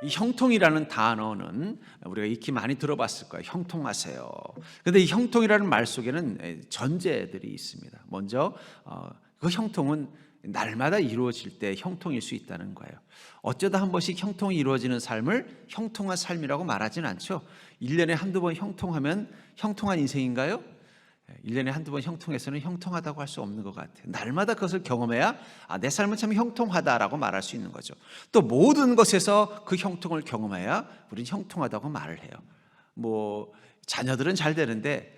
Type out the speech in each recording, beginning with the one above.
이 형통이라는 단어는 우리가 익히 많이 들어봤을 거예요. 형통하세요. 그런데 이 형통이라는 말 속에는 전제들이 있습니다. 먼저 그 형통은 날마다 이루어질 때 형통일 수 있다는 거예요. 어쩌다 한 번씩 형통이 이루어지는 삶을 형통한 삶이라고 말하진 않죠. 1년에 한두 번 형통하면 형통한 인생인가요? 1년에 한두 번 형통해서는 형통하다고 할 수 없는 것 같아요. 날마다 그것을 경험해야 내 삶은 참 형통하다라고 말할 수 있는 거죠. 또 모든 것에서 그 형통을 경험해야 우리는 형통하다고 말을 해요. 자녀들은 잘 되는데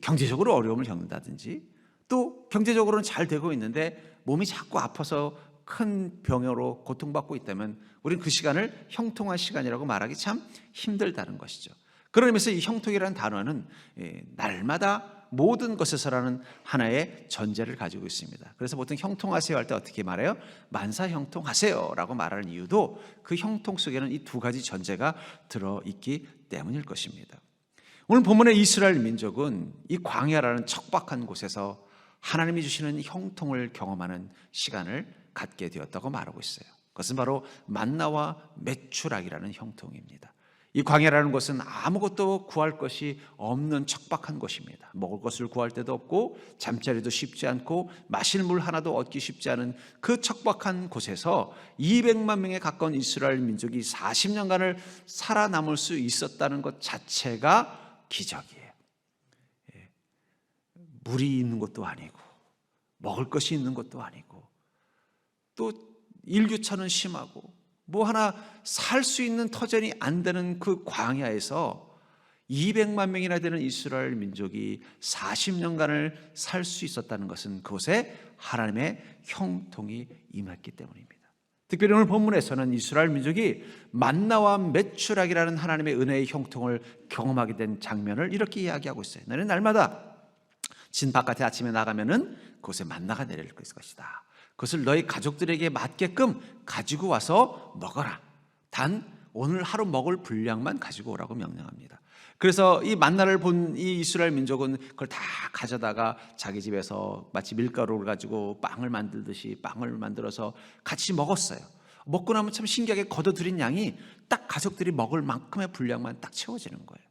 경제적으로 어려움을 겪는다든지, 또 경제적으로는 잘 되고 있는데 몸이 자꾸 아파서 큰 병으로 고통받고 있다면 우리는 그 시간을 형통한 시간이라고 말하기 참 힘들다는 것이죠. 그런 의미에서 이 형통이라는 단어는 날마다 모든 것에서라는 하나의 전제를 가지고 있습니다. 그래서 보통 형통하세요 할 때 어떻게 말해요? 만사 형통하세요 라고 말하는 이유도 그 형통 속에는 이 두 가지 전제가 들어있기 때문일 것입니다. 오늘 본문의 이스라엘 민족은 이 광야라는 척박한 곳에서 하나님이 주시는 형통을 경험하는 시간을 갖게 되었다고 말하고 있어요. 그것은 바로 만나와 메추락이라는 형통입니다. 이 광야라는 것은 아무것도 구할 것이 없는 척박한 곳입니다. 먹을 것을 구할 데도 없고 잠자리도 쉽지 않고 마실 물 하나도 얻기 쉽지 않은 그 척박한 곳에서 200만 명에 가까운 이스라엘 민족이 40년간을 살아남을 수 있었다는 것 자체가 기적이에요. 물이 있는 것도 아니고 먹을 것이 있는 것도 아니고 또 일교차는 심하고 하나 살 수 있는 터전이 안 되는 그 광야에서 200만 명이나 되는 이스라엘 민족이 40년간을 살 수 있었다는 것은 그곳에 하나님의 형통이 임했기 때문입니다. 특별히 오늘 본문에서는 이스라엘 민족이 만나와 메추락이라는 하나님의 은혜의 형통을 경험하게 된 장면을 이렇게 이야기하고 있어요. 너는 날마다 진 바깥에 아침에 나가면은 그곳에 만나가 내릴 것이다. 그것을 너희 가족들에게 맞게끔 가지고 와서 먹어라. 단 오늘 하루 먹을 분량만 가지고 오라고 명령합니다. 그래서 이 만나를 본 이 이스라엘 민족은 그걸 다 가져다가 자기 집에서 마치 밀가루를 가지고 빵을 만들듯이 빵을 만들어서 같이 먹었어요. 먹고 나면 참 신기하게 거둬들인 양이 딱 가족들이 먹을 만큼의 분량만 딱 채워지는 거예요.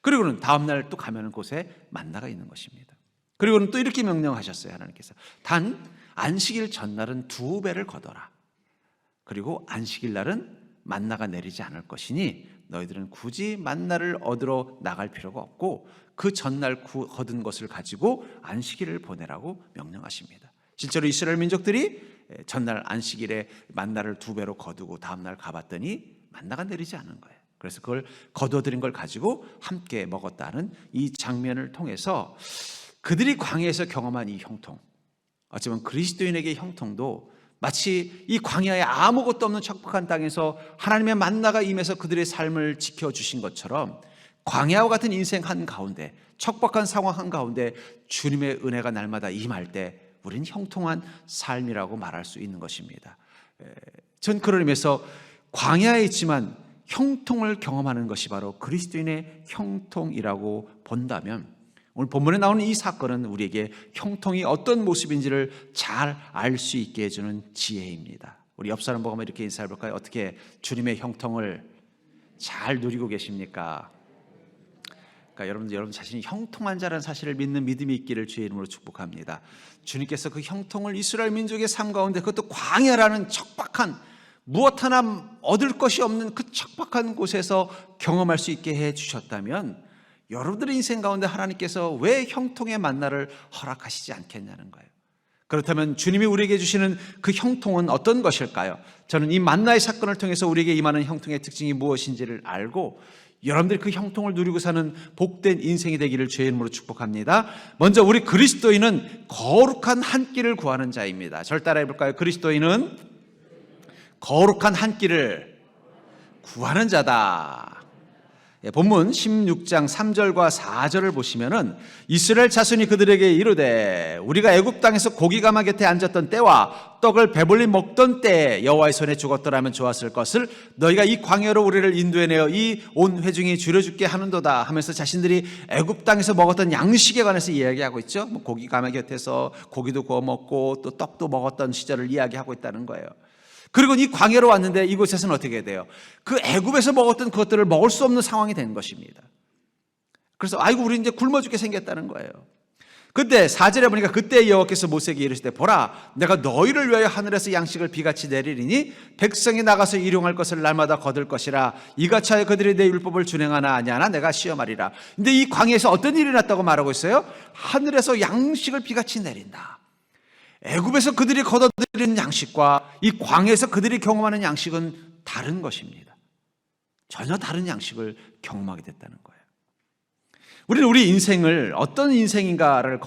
그리고는 다음날 또 가면 곳에 만나가 있는 것입니다. 그리고는 또 이렇게 명령하셨어요. 하나님께서 단 안식일 전날은 2배를 거둬라. 그리고 안식일 날은 만나가 내리지 않을 것이니 너희들은 굳이 만나를 얻으러 나갈 필요가 없고 그 전날 거둔 것을 가지고 안식일을 보내라고 명령하십니다. 실제로 이스라엘 민족들이 전날 안식일에 만나를 2배로 거두고 다음날 가봤더니 만나가 내리지 않은 거예요. 그래서 그걸 거둬들인 걸 가지고 함께 먹었다는 이 장면을 통해서 그들이 광야에서 경험한 이 형통, 어쩌면 그리스도인에게 형통도 마치 이 광야에 아무것도 없는 척박한 땅에서 하나님의 만나가 임해서 그들의 삶을 지켜주신 것처럼 광야와 같은 인생 한가운데, 척박한 상황 한가운데 주님의 은혜가 날마다 임할 때 우리는 형통한 삶이라고 말할 수 있는 것입니다. 전 그런 의미에서 광야에 있지만 형통을 경험하는 것이 바로 그리스도인의 형통이라고 본다면 오늘 본문에 나오는 이 사건은 우리에게 형통이 어떤 모습인지를 잘 알 수 있게 해주는 지혜입니다. 우리 옆 사람 보고 이렇게 인사해 볼까요? 어떻게 주님의 형통을 잘 누리고 계십니까? 그러니까 여러분 자신이 형통한 자라는 사실을 믿는 믿음이 있기를 주의 이름으로 축복합니다. 주님께서 그 형통을 이스라엘 민족의 삶 가운데, 그것도 광야라는 척박한, 무엇 하나 얻을 것이 없는 그 척박한 곳에서 경험할 수 있게 해주셨다면 여러분들의 인생 가운데 하나님께서 왜 형통의 만나를 허락하시지 않겠냐는 거예요. 그렇다면 주님이 우리에게 주시는 그 형통은 어떤 것일까요? 저는 이 만나의 사건을 통해서 우리에게 임하는 형통의 특징이 무엇인지를 알고 여러분들이 그 형통을 누리고 사는 복된 인생이 되기를 주의 이름으로 축복합니다. 먼저 우리 그리스도인은 거룩한 한 끼를 구하는 자입니다. 저를 따라해 볼까요? 그리스도인은 거룩한 한 끼를 구하는 자다. 본문 16장 3절과 4절을 보시면은 이스라엘 자손이 그들에게 이르되 우리가 애굽 땅에서 고기가마 곁에 앉았던 때와 떡을 배불리 먹던 때에 여호와의 손에 죽었더라면 좋았을 것을 너희가 이 광야로 우리를 인도해내어 이 온 회중이 줄여죽게 하는도다 하면서 자신들이 애굽 땅에서 먹었던 양식에 관해서 이야기하고 있죠. 고기가마 곁에서 고기도 구워 먹고 또 떡도 먹었던 시절을 이야기하고 있다는 거예요. 그리고 이 광야로 왔는데 이곳에서는 어떻게 돼요? 그 애굽에서 먹었던 그것들을 먹을 수 없는 상황이 된 것입니다. 그래서 아이고 우리 이제 굶어 죽게 생겼다는 거예요. 그때 4절에 보니까 그때 여호와께서 모세에게 이르시되 보라 내가 너희를 위하여 하늘에서 양식을 비같이 내리리니 백성이 나가서 일용할 것을 날마다 거둘 것이라 이같이 하여 그들이 내 율법을 준행하나 아니하나 내가 시험하리라. 근데 이 광야에서 어떤 일이 났다고 말하고 있어요? 하늘에서 양식을 비같이 내린다. 애굽에서 그들이 거둬들이는 양식과 이 광야에서 그들이 경험하는 양식은 다른 것입니다. 전혀 다른 양식을 경험하게 됐다는 거예요. 우리는 우리 인생을 어떤 인생인가를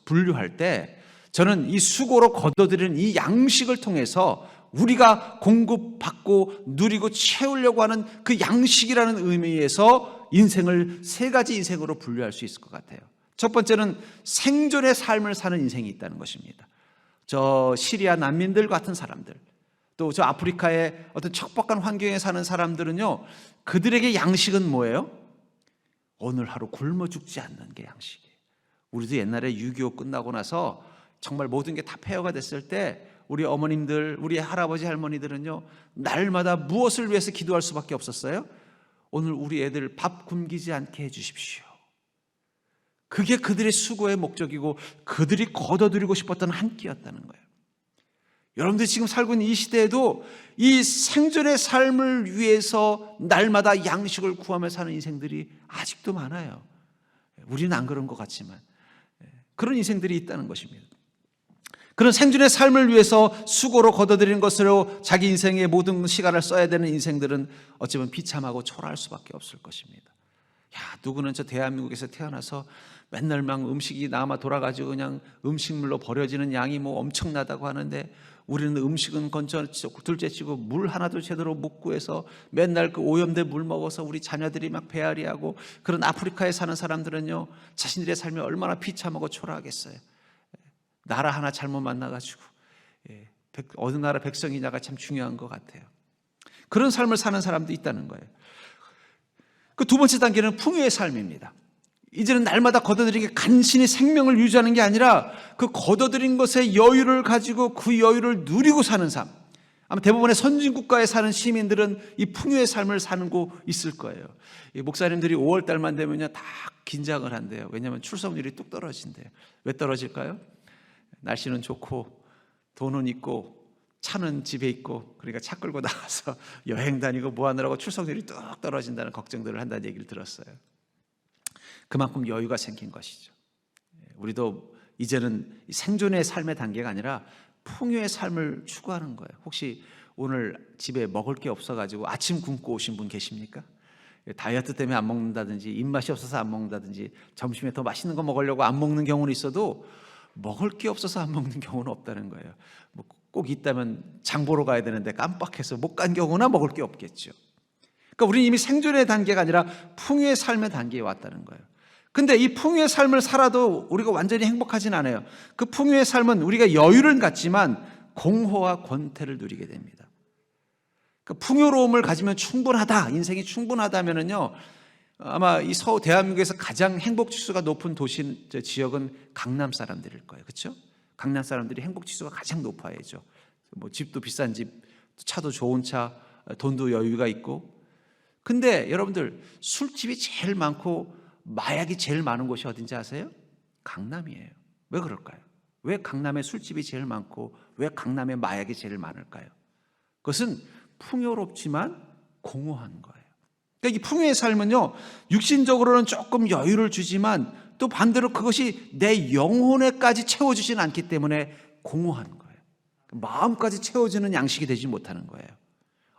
분류할 때 저는 이 수고로 거둬들이는 이 양식을 통해서 우리가 공급받고 누리고 채우려고 하는 그 양식이라는 의미에서 인생을 세 가지 인생으로 분류할 수 있을 것 같아요. 첫 번째는 생존의 삶을 사는 인생이 있다는 것입니다. 저 시리아 난민들 같은 사람들, 또 저 아프리카의 어떤 척박한 환경에 사는 사람들은요, 그들에게 양식은 뭐예요? 오늘 하루 굶어 죽지 않는 게 양식이에요. 우리도 옛날에 6.25 끝나고 나서 정말 모든 게 다 폐허가 됐을 때 우리 어머님들, 우리 할아버지 할머니들은요, 날마다 무엇을 위해서 기도할 수밖에 없었어요? 오늘 우리 애들 밥 굶기지 않게 해주십시오. 그게 그들의 수고의 목적이고 그들이 거둬들이고 싶었던 한 끼였다는 거예요. 여러분들이 지금 살고 있는 이 시대에도 이 생존의 삶을 위해서 날마다 양식을 구하며 사는 인생들이 아직도 많아요. 우리는 안 그런 것 같지만 그런 인생들이 있다는 것입니다. 그런 생존의 삶을 위해서 수고로 거둬들이는 것으로 자기 인생의 모든 시간을 써야 되는 인생들은 어찌 보면 비참하고 초라할 수밖에 없을 것입니다. 야, 누구는 저 대한민국에서 태어나서 맨날 막 음식이 남아 돌아가지고 그냥 음식물로 버려지는 양이 뭐 엄청나다고 하는데 우리는 음식은 건져 둘째치고 물 하나도 제대로 못 구해서 맨날 그 오염된 물 먹어서 우리 자녀들이 막 배앓이하고, 그런 아프리카에 사는 사람들은요 자신들의 삶이 얼마나 비참하고 초라하겠어요. 나라 하나 잘못 만나가지고 어느 나라 백성이냐가 참 중요한 것 같아요. 그런 삶을 사는 사람도 있다는 거예요. 그 두 번째 단계는 풍요의 삶입니다. 이제는 날마다 거둬들이게 간신히 생명을 유지하는 게 아니라 그 거둬들인 것의 여유를 가지고 그 여유를 누리고 사는 삶. 아마 대부분의 선진국가에 사는 시민들은 이 풍요의 삶을 사는 곳 있을 거예요. 목사님들이 5월 달만 되면요 다 긴장을 한대요. 왜냐하면 출석률이 뚝 떨어진대요. 왜 떨어질까요? 날씨는 좋고 돈은 있고 차는 집에 있고, 그러니까 차 끌고 나가서 여행 다니고 뭐 하느라고 출석률이 뚝 떨어진다는 걱정들을 한다는 얘기를 들었어요. 그만큼 여유가 생긴 것이죠. 우리도 이제는 생존의 삶의 단계가 아니라 풍요의 삶을 추구하는 거예요. 혹시 오늘 집에 먹을 게 없어가지고 아침 굶고 오신 분 계십니까? 다이어트 때문에 안 먹는다든지 입맛이 없어서 안 먹는다든지 점심에 더 맛있는 거 먹으려고 안 먹는 경우는 있어도 먹을 게 없어서 안 먹는 경우는 없다는 거예요. 뭐 꼭 있다면 장 보러 가야 되는데 깜빡해서 못 간 경우나 먹을 게 없겠죠. 그러니까 우리는 이미 생존의 단계가 아니라 풍요의 삶의 단계에 왔다는 거예요. 근데 이 풍요의 삶을 살아도 우리가 완전히 행복하진 않아요. 그 풍요의 삶은 우리가 여유를 갖지만 공허와 권태를 누리게 됩니다. 그러니까 풍요로움을 가지면 충분하다, 인생이 충분하다면은요, 아마 이 대한민국에서 가장 행복 지수가 높은 도시 지역은 강남 사람들일 거예요. 그렇죠? 강남 사람들이 행복 지수가 가장 높아야죠. 뭐 집도 비싼 집, 차도 좋은 차, 돈도 여유가 있고. 근데 여러분들 술집이 제일 많고 마약이 제일 많은 곳이 어딘지 아세요? 강남이에요. 왜 그럴까요? 왜 강남에 술집이 제일 많고 왜 강남에 마약이 제일 많을까요? 그것은 풍요롭지만 공허한 거예요. 그러니까 이 풍요의 삶은요, 육신적으로는 조금 여유를 주지만 또 반대로 그것이 내 영혼에까지 채워주지는 않기 때문에 공허한 거예요. 마음까지 채워주는 양식이 되지 못하는 거예요.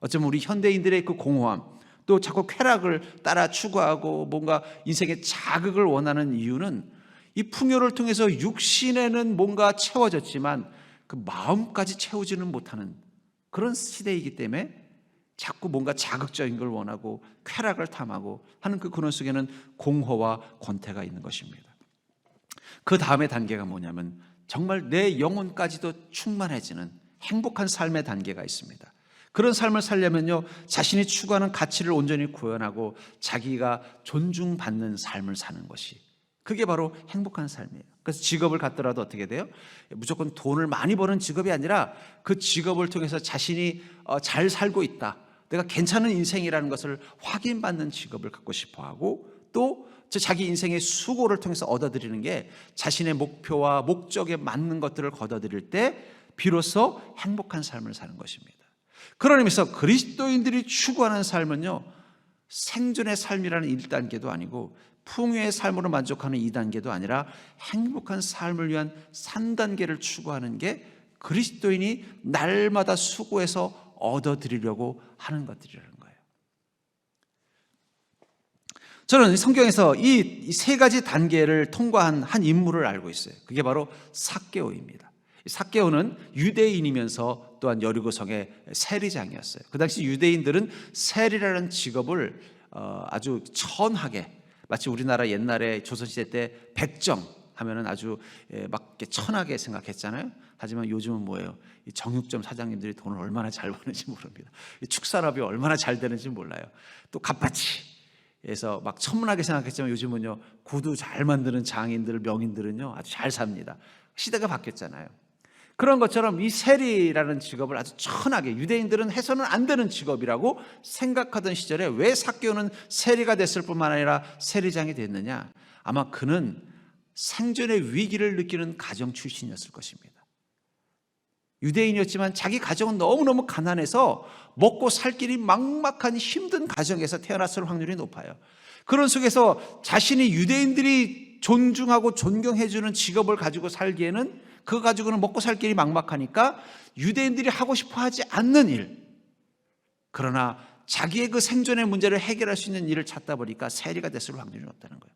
어쩌면 우리 현대인들의 그 공허함, 또 자꾸 쾌락을 따라 추구하고 뭔가 인생의 자극을 원하는 이유는 이 풍요를 통해서 육신에는 뭔가 채워졌지만 그 마음까지 채우지는 못하는 그런 시대이기 때문에 자꾸 뭔가 자극적인 걸 원하고 쾌락을 탐하고 하는 그 근원 속에는 공허와 권태가 있는 것입니다. 그 다음의 단계가 뭐냐면 정말 내 영혼까지도 충만해지는 행복한 삶의 단계가 있습니다. 그런 삶을 살려면요, 자신이 추구하는 가치를 온전히 구현하고 자기가 존중받는 삶을 사는 것이 그게 바로 행복한 삶이에요. 그래서 직업을 갖더라도 어떻게 돼요? 무조건 돈을 많이 버는 직업이 아니라 그 직업을 통해서 자신이 잘 살고 있다, 내가 괜찮은 인생이라는 것을 확인받는 직업을 갖고 싶어하고, 또 자기 인생의 수고를 통해서 얻어들이는 게 자신의 목표와 목적에 맞는 것들을 거둬들일 때 비로소 행복한 삶을 사는 것입니다. 그런 의미에서 그리스도인들이 추구하는 삶은요, 생존의 삶이라는 1단계도 아니고 풍요의 삶으로 만족하는 2단계도 아니라 행복한 삶을 위한 3단계를 추구하는 게 그리스도인이 날마다 수고해서 얻어들이려고 하는 것들이라는 거예요. 저는 성경에서 이 세 가지 단계를 통과한 한 인물을 알고 있어요. 그게 바로 삭개오입니다. 삭개오는 유대인이면서 또한 여리고성의 세리장이었어요. 그 당시 유대인들은 세리라는 직업을 아주 천하게, 마치 우리나라 옛날에 조선시대 때 백정 하면은 아주 막 천하게 생각했잖아요. 하지만 요즘은 뭐예요? 이 정육점 사장님들이 돈을 얼마나 잘 버는지 모릅니다. 축산업이 얼마나 잘 되는지 몰라요. 또 갓바치 에서 막 천문하게 생각했지만 요즘은요, 구두 잘 만드는 장인들, 명인들은요 아주 잘 삽니다. 시대가 바뀌었잖아요. 그런 것처럼 이 세리라는 직업을 아주 천하게, 유대인들은 해서는 안 되는 직업이라고 생각하던 시절에 왜 삭개오는 세리가 됐을 뿐만 아니라 세리장이 됐느냐? 아마 그는 생존의 위기를 느끼는 가정 출신이었을 것입니다. 유대인이었지만 자기 가정은 너무너무 가난해서 먹고 살 길이 막막한 힘든 가정에서 태어났을 확률이 높아요. 그런 속에서 자신이 유대인들이 존중하고 존경해주는 직업을 가지고 살기에는, 그거 가지고는 먹고 살 길이 막막하니까 유대인들이 하고 싶어 하지 않는 일, 그러나 자기의 그 생존의 문제를 해결할 수 있는 일을 찾다 보니까 세리가 됐을 확률이 높다는 거예요.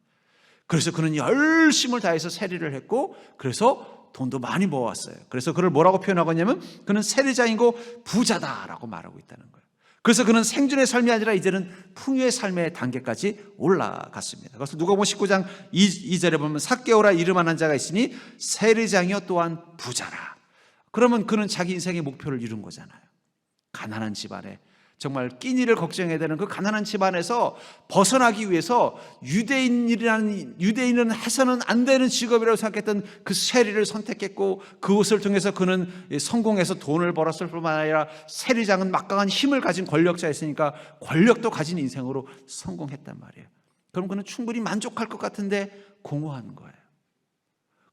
그래서 그는 열심을 다해서 세리를 했고, 그래서 돈도 많이 모아왔어요. 그래서 그를 뭐라고 표현하고 있냐면 그는 세리장이고 부자다라고 말하고 있다는 거예요. 그래서 그는 생존의 삶이 아니라 이제는 풍요의 삶의 단계까지 올라갔습니다. 그래서 누가복음 19장 2절에 보면 삭개오라 이름하는 자가 있으니 세리장이요 또한 부자라. 그러면 그는 자기 인생의 목표를 이룬 거잖아요. 가난한 집안에, 정말 끼니를 걱정해야 되는 그 가난한 집안에서 벗어나기 위해서 유대인은 해서는 안 되는 직업이라고 생각했던 그 세리를 선택했고, 그것을 통해서 그는 성공해서 돈을 벌었을 뿐만 아니라 세리장은 막강한 힘을 가진 권력자였으니까 권력도 가진 인생으로 성공했단 말이에요. 그럼 그는 충분히 만족할 것 같은데 공허한 거예요.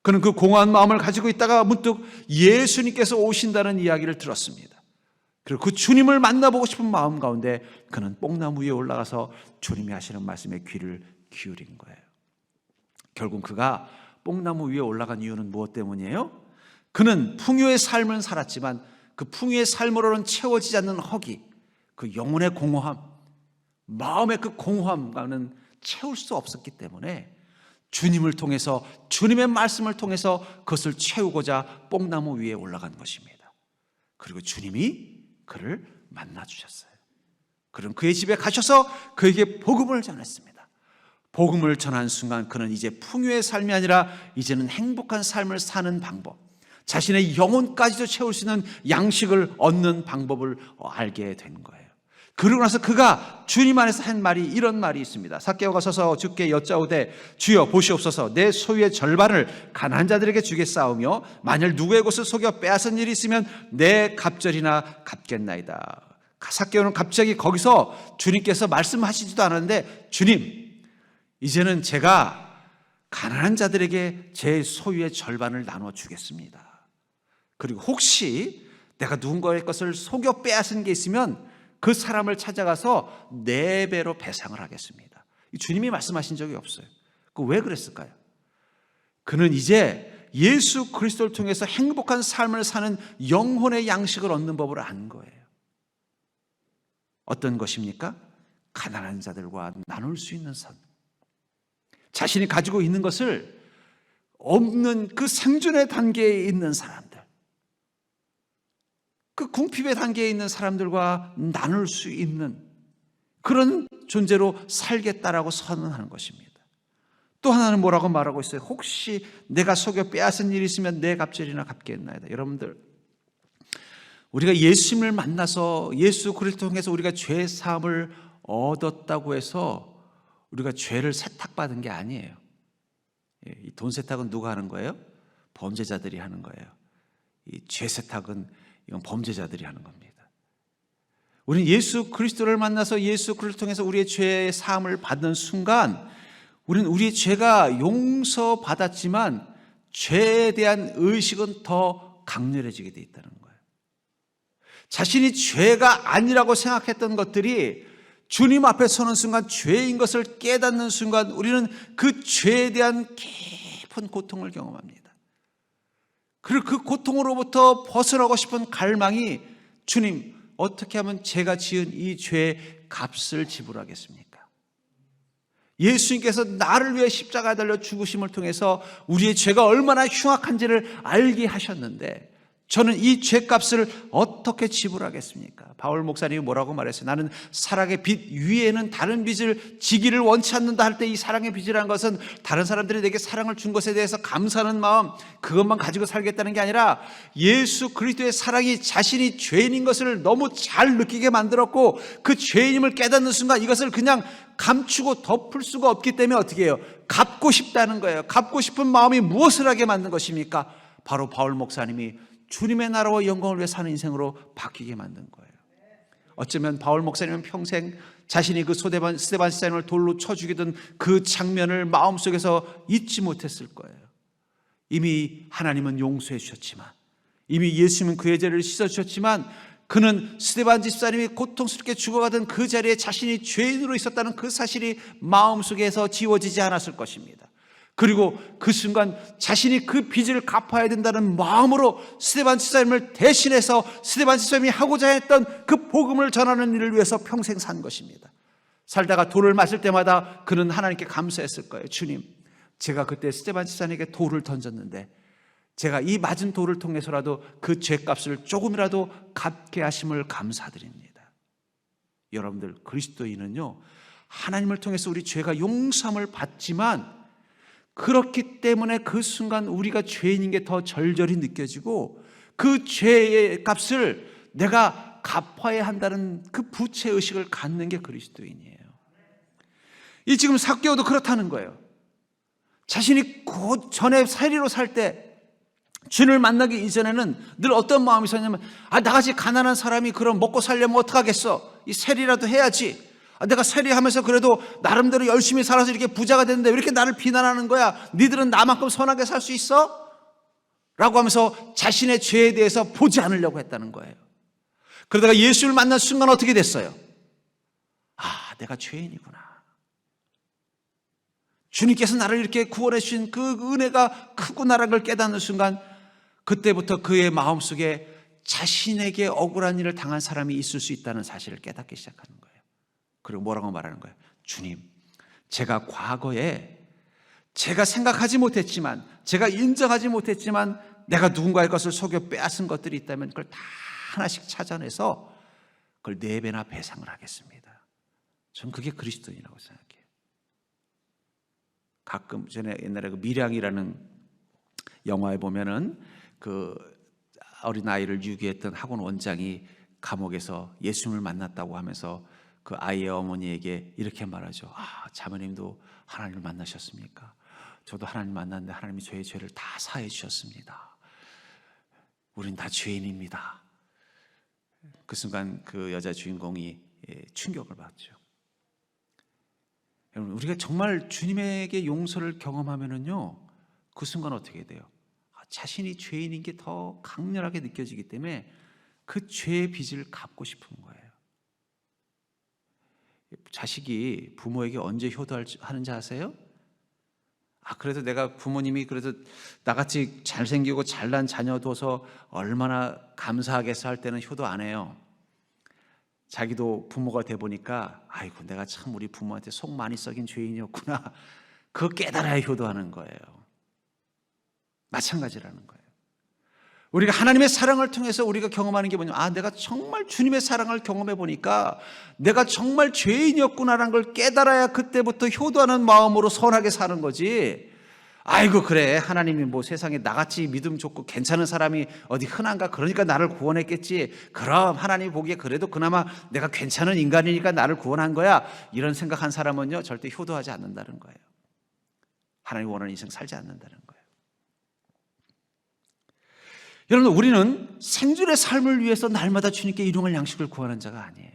그는 그 공허한 마음을 가지고 있다가 문득 예수님께서 오신다는 이야기를 들었습니다. 그리고 그 주님을 만나보고 싶은 마음 가운데 그는 뽕나무 위에 올라가서 주님이 하시는 말씀에 귀를 기울인 거예요. 결국 그가 뽕나무 위에 올라간 이유는 무엇 때문이에요? 그는 풍요의 삶은 살았지만 그 풍요의 삶으로는 채워지지 않는 허기, 그 영혼의 공허함, 마음의 그 공허함과는 채울 수 없었기 때문에 주님을 통해서, 주님의 말씀을 통해서 그것을 채우고자 뽕나무 위에 올라간 것입니다. 그리고 주님이 그를 만나 주셨어요. 그럼 그의 집에 가셔서 그에게 복음을 전했습니다. 복음을 전한 순간 그는 이제 풍요의 삶이 아니라 이제는 행복한 삶을 사는 방법, 자신의 영혼까지도 채울 수 있는 양식을 얻는 방법을 알게 된 거예요. 그러고 나서 그가 주님 안에서 한 말이, 이런 말이 있습니다. 삭개오가 서서 주께 여짜오되 주여 보시옵소서, 내 소유의 절반을 가난한 자들에게 주겠사오며 만일 누구의 것을 속여 빼앗은 일이 있으면 내 갑절이나 갚겠나이다. 삭개오는 갑자기 거기서 주님께서 말씀하시지도 않았는데, 주님, 이제는 제가 가난한 자들에게 제 소유의 절반을 나눠 주겠습니다. 그리고 혹시 내가 누군가의 것을 속여 빼앗은 게 있으면 그 사람을 찾아가서 4배로 배상을 하겠습니다. 주님이 말씀하신 적이 없어요. 왜 그랬을까요? 그는 이제 예수 그리스도를 통해서 행복한 삶을 사는 영혼의 양식을 얻는 법을 안 거예요. 어떤 것입니까? 가난한 자들과 나눌 수 있는 선. 자신이 가지고 있는 것을 없는 그 생존의 단계에 있는 사람들, 그 궁핍의 단계에 있는 사람들과 나눌 수 있는 그런 존재로 살겠다라고 선언하는 것입니다. 또 하나는 뭐라고 말하고 있어요? 혹시 내가 속여 빼앗은 일이 있으면 내 갑절이나 갚겠나이다. 여러분들, 우리가 예수님을 만나서 예수 그리스도를 통해서 우리가 죄 사함을 얻었다고 해서 우리가 죄를 세탁받은 게 아니에요. 이 돈 세탁은 누가 하는 거예요? 범죄자들이 하는 거예요. 이 죄 세탁은 이건 범죄자들이 하는 겁니다. 우리는 예수 그리스도를 만나서 예수 그리스도를 통해서 우리의 죄의 사함을 받는 순간 우리는 우리의 죄가 용서받았지만 죄에 대한 의식은 더 강렬해지게 돼 있다는 거예요. 자신이 죄가 아니라고 생각했던 것들이 주님 앞에 서는 순간 죄인 것을 깨닫는 순간 우리는 그 죄에 대한 깊은 고통을 경험합니다. 그리고 그 고통으로부터 벗어나고 싶은 갈망이 주님 어떻게 하면 제가 지은 이 죄의 값을 지불하겠습니까? 예수님께서 나를 위해 십자가에 달려 죽으심을 통해서 우리의 죄가 얼마나 흉악한지를 알게 하셨는데 저는 이 죄값을 어떻게 지불하겠습니까? 바울 목사님이 뭐라고 말했어요? 나는 사랑의 빚 위에는 다른 빚을 지기를 원치 않는다 할 때 이 사랑의 빚이라는 것은 다른 사람들이 내게 사랑을 준 것에 대해서 감사하는 마음 그것만 가지고 살겠다는 게 아니라 예수 그리스도의 사랑이 자신이 죄인인 것을 너무 잘 느끼게 만들었고 그 죄인임을 깨닫는 순간 이것을 그냥 감추고 덮을 수가 없기 때문에 어떻게 해요? 갚고 싶다는 거예요. 갚고 싶은 마음이 무엇을 하게 만든 것입니까? 바로 바울 목사님이 주님의 나라와 영광을 위해 사는 인생으로 바뀌게 만든 거예요. 어쩌면 바울 목사님은 평생 자신이 그 스데반 집사님을 돌로 쳐 죽이던 그 장면을 마음속에서 잊지 못했을 거예요. 이미 하나님은 용서해 주셨지만 이미 예수님은 그의 죄를 씻어주셨지만 그는 스데반 집사님이 고통스럽게 죽어가던 그 자리에 자신이 죄인으로 있었다는 그 사실이 마음속에서 지워지지 않았을 것입니다. 그리고 그 순간 자신이 그 빚을 갚아야 된다는 마음으로 스데반 집사님을 대신해서 스데반 집사님이 하고자 했던 그 복음을 전하는 일을 위해서 평생 산 것입니다. 살다가 돌을 맞을 때마다 그는 하나님께 감사했을 거예요. 주님, 제가 그때 스데반 집사님에게 돌을 던졌는데 제가 이 맞은 돌을 통해서라도 그 죄값을 조금이라도 갚게 하심을 감사드립니다. 여러분들, 그리스도인은요 하나님을 통해서 우리 죄가 용서함을 받지만 그렇기 때문에 그 순간 우리가 죄인인 게 더 절절히 느껴지고 그 죄의 값을 내가 갚아야 한다는 그 부채의식을 갖는 게 그리스도인이에요. 이 지금 삭개오도 그렇다는 거예요. 자신이 곧 전에 세리로 살 때 주님을 만나기 이전에는 늘 어떤 마음이 있었냐면 나같이 가난한 사람이 그럼 먹고 살려면 어떡하겠어? 이 세리라도 해야지. 내가 세리하면서 그래도 나름대로 열심히 살아서 이렇게 부자가 됐는데 왜 이렇게 나를 비난하는 거야? 니들은 나만큼 선하게 살 수 있어? 라고 하면서 자신의 죄에 대해서 보지 않으려고 했다는 거예요. 그러다가 예수를 만난 순간 어떻게 됐어요? 내가 죄인이구나. 주님께서 나를 이렇게 구원해 주신 그 은혜가 크구나라는 걸 깨닫는 순간 그때부터 그의 마음속에 자신에게 억울한 일을 당한 사람이 있을 수 있다는 사실을 깨닫기 시작하는 거예요. 그리고 뭐라고 말하는 거예요? 주님, 제가 과거에 제가 생각하지 못했지만 제가 인정하지 못했지만 내가 누군가의 것을 속여 빼앗은 것들이 있다면 그걸 다 하나씩 찾아내서 그걸 4배나 배상을 하겠습니다. 전 그게 그리스도인이라고 생각해요. 가끔 전에 옛날에 그 밀양이라는 영화에 보면은 그 어린아이를 유기했던 학원 원장이 감옥에서 예수님을 만났다고 하면서 그 아이의 어머니에게 이렇게 말하죠. 자매님도 하나님을 만나셨습니까? 저도 하나님 만났는데 하나님이 저의 죄를 다 사해 주셨습니다. 우린 다 죄인입니다. 그 순간 그 여자 주인공이 충격을 받죠. 여러분, 우리가 정말 주님에게 용서를 경험하면은요, 그 순간 어떻게 돼요? 자신이 죄인인 게 더 강렬하게 느껴지기 때문에 그 죄의 빚을 갚고 싶은 거예요. 자식이 부모에게 언제 효도하는지 아세요? 그래도 내가 부모님이 그래도 나같이 잘생기고 잘난 자녀 둬서 얼마나 감사하겠어 할 때는 효도 안 해요. 자기도 부모가 돼 보니까 아이고 내가 참 우리 부모한테 속 많이 썩인 죄인이었구나. 그거 깨달아야 효도하는 거예요. 마찬가지라는 거예요. 우리가 하나님의 사랑을 통해서 우리가 경험하는 게 뭐냐면 내가 정말 주님의 사랑을 경험해 보니까 내가 정말 죄인이었구나라는 걸 깨달아야 그때부터 효도하는 마음으로 선하게 사는 거지. 아이고 그래 하나님이 뭐 세상에 나같이 믿음 좋고 괜찮은 사람이 어디 흔한가 그러니까 나를 구원했겠지. 그럼 하나님이 보기에 그래도 그나마 내가 괜찮은 인간이니까 나를 구원한 거야. 이런 생각한 사람은요 절대 효도하지 않는다는 거예요. 하나님 원하는 인생 살지 않는다는 거예요. 여러분, 우리는 생존의 삶을 위해서 날마다 주님께 일용할 양식을 구하는 자가 아니에요.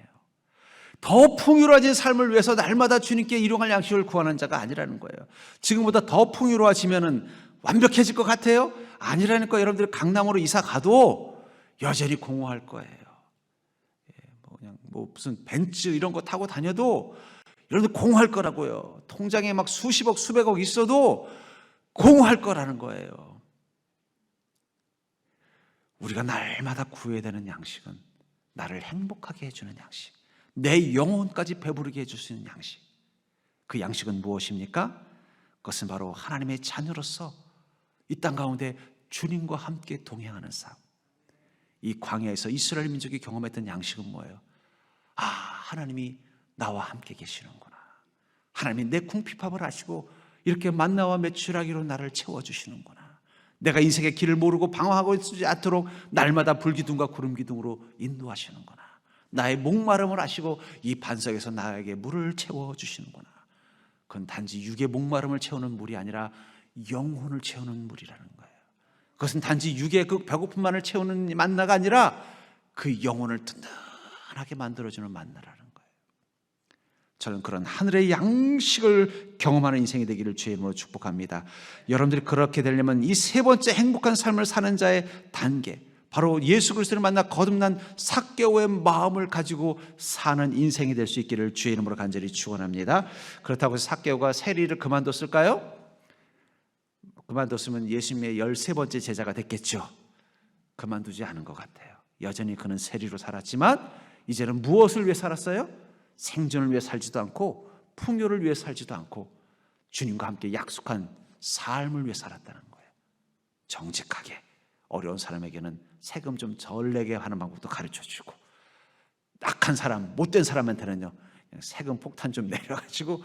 더 풍요로워진 삶을 위해서 날마다 주님께 일용할 양식을 구하는 자가 아니라는 거예요. 지금보다 더 풍요로워지면은 완벽해질 것 같아요? 아니라니까. 여러분들 강남으로 이사 가도 여전히 공허할 거예요. 그냥 무슨 벤츠 이런 거 타고 다녀도 여러분들 공허할 거라고요. 통장에 막 수십억 수백억 있어도 공허할 거라는 거예요. 우리가 날마다 구해야 되는 양식은 나를 행복하게 해주는 양식, 내 영혼까지 배부르게 해줄 수 있는 양식. 그 양식은 무엇입니까? 그것은 바로 하나님의 자녀로서 이 땅 가운데 주님과 함께 동행하는 삶. 이 광야에서 이스라엘 민족이 경험했던 양식은 뭐예요? 아, 하나님이 나와 함께 계시는구나. 하나님이 내 궁핍함을 아시고 이렇게 만나와 메추라기로 나를 채워주시는구나. 내가 인생의 길을 모르고 방황하고 있지 않도록 날마다 불기둥과 구름기둥으로 인도하시는구나. 나의 목마름을 아시고 이 반석에서 나에게 물을 채워주시는구나. 그건 단지 육의 목마름을 채우는 물이 아니라 영혼을 채우는 물이라는 거예요. 그것은 단지 육의 그 배고픔만을 채우는 만나가 아니라 그 영혼을 든든하게 만들어주는 만나라는 거예요. 저는 그런 하늘의 양식을 경험하는 인생이 되기를 주의 이름으로 축복합니다. 여러분들이 그렇게 되려면 이 세 번째 행복한 삶을 사는 자의 단계, 바로 예수 그리스도를 만나 거듭난 삭개오의 마음을 가지고 사는 인생이 될 수 있기를 주의 이름으로 간절히 축원합니다. 그렇다고 해서 삭개오가 세리를 그만뒀을까요? 그만뒀으면 예수님의 13번째 제자가 됐겠죠. 그만두지 않은 것 같아요. 여전히 그는 세리로 살았지만 이제는 무엇을 위해 살았어요? 생존을 위해 살지도 않고 풍요를 위해 살지도 않고 주님과 함께 약속한 삶을 위해 살았다는 거예요. 정직하게 어려운 사람에게는 세금 좀 덜 내게 하는 방법도 가르쳐주고, 악한 사람, 못된 사람한테는요 세금 폭탄 좀 내려가지고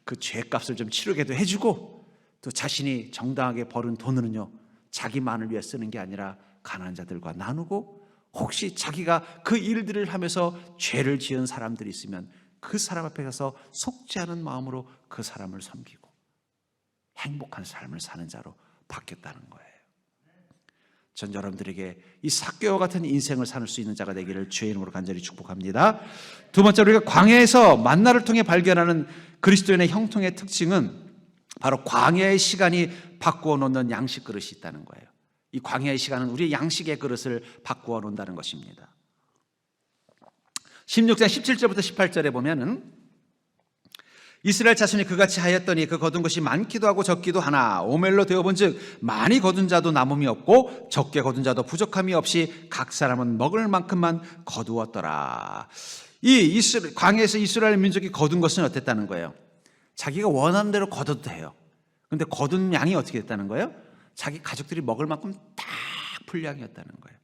그 죄값을 좀 치르게도 해주고, 또 자신이 정당하게 벌은 돈으로는요 자기만을 위해 쓰는 게 아니라 가난한 자들과 나누고, 혹시 자기가 그 일들을 하면서 죄를 지은 사람들이 있으면 그 사람 앞에 가서 속지 않은 마음으로 그 사람을 섬기고 행복한 삶을 사는 자로 바뀌었다는 거예요. 전 여러분들에게 이 삭개와 같은 인생을 살 수 있는 자가 되기를 주의 이름으로 간절히 축복합니다. 두 번째로 우리가 광야에서 만나를 통해 발견하는 그리스도인의 형통의 특징은 바로 광야의 시간이 바꾸어 놓는 양식 그릇이 있다는 거예요. 이 광야의 시간은 우리의 양식의 그릇을 바꾸어 놓는다는 것입니다. 16장 17절부터 18절에 보면은 이스라엘 자손이 그같이 하였더니 그 거둔 것이 많기도 하고 적기도 하나 오멜로 되어본즉 많이 거둔 자도 남음이 없고 적게 거둔 자도 부족함이 없이 각 사람은 먹을 만큼만 거두었더라. 이 광야에서 이스라엘 민족이 거둔 것은 어땠다는 거예요? 자기가 원하는 대로 거둬도 돼요. 그런데 거둔 양이 어떻게 됐다는 거예요? 자기 가족들이 먹을 만큼 딱 분량이었다는 거예요.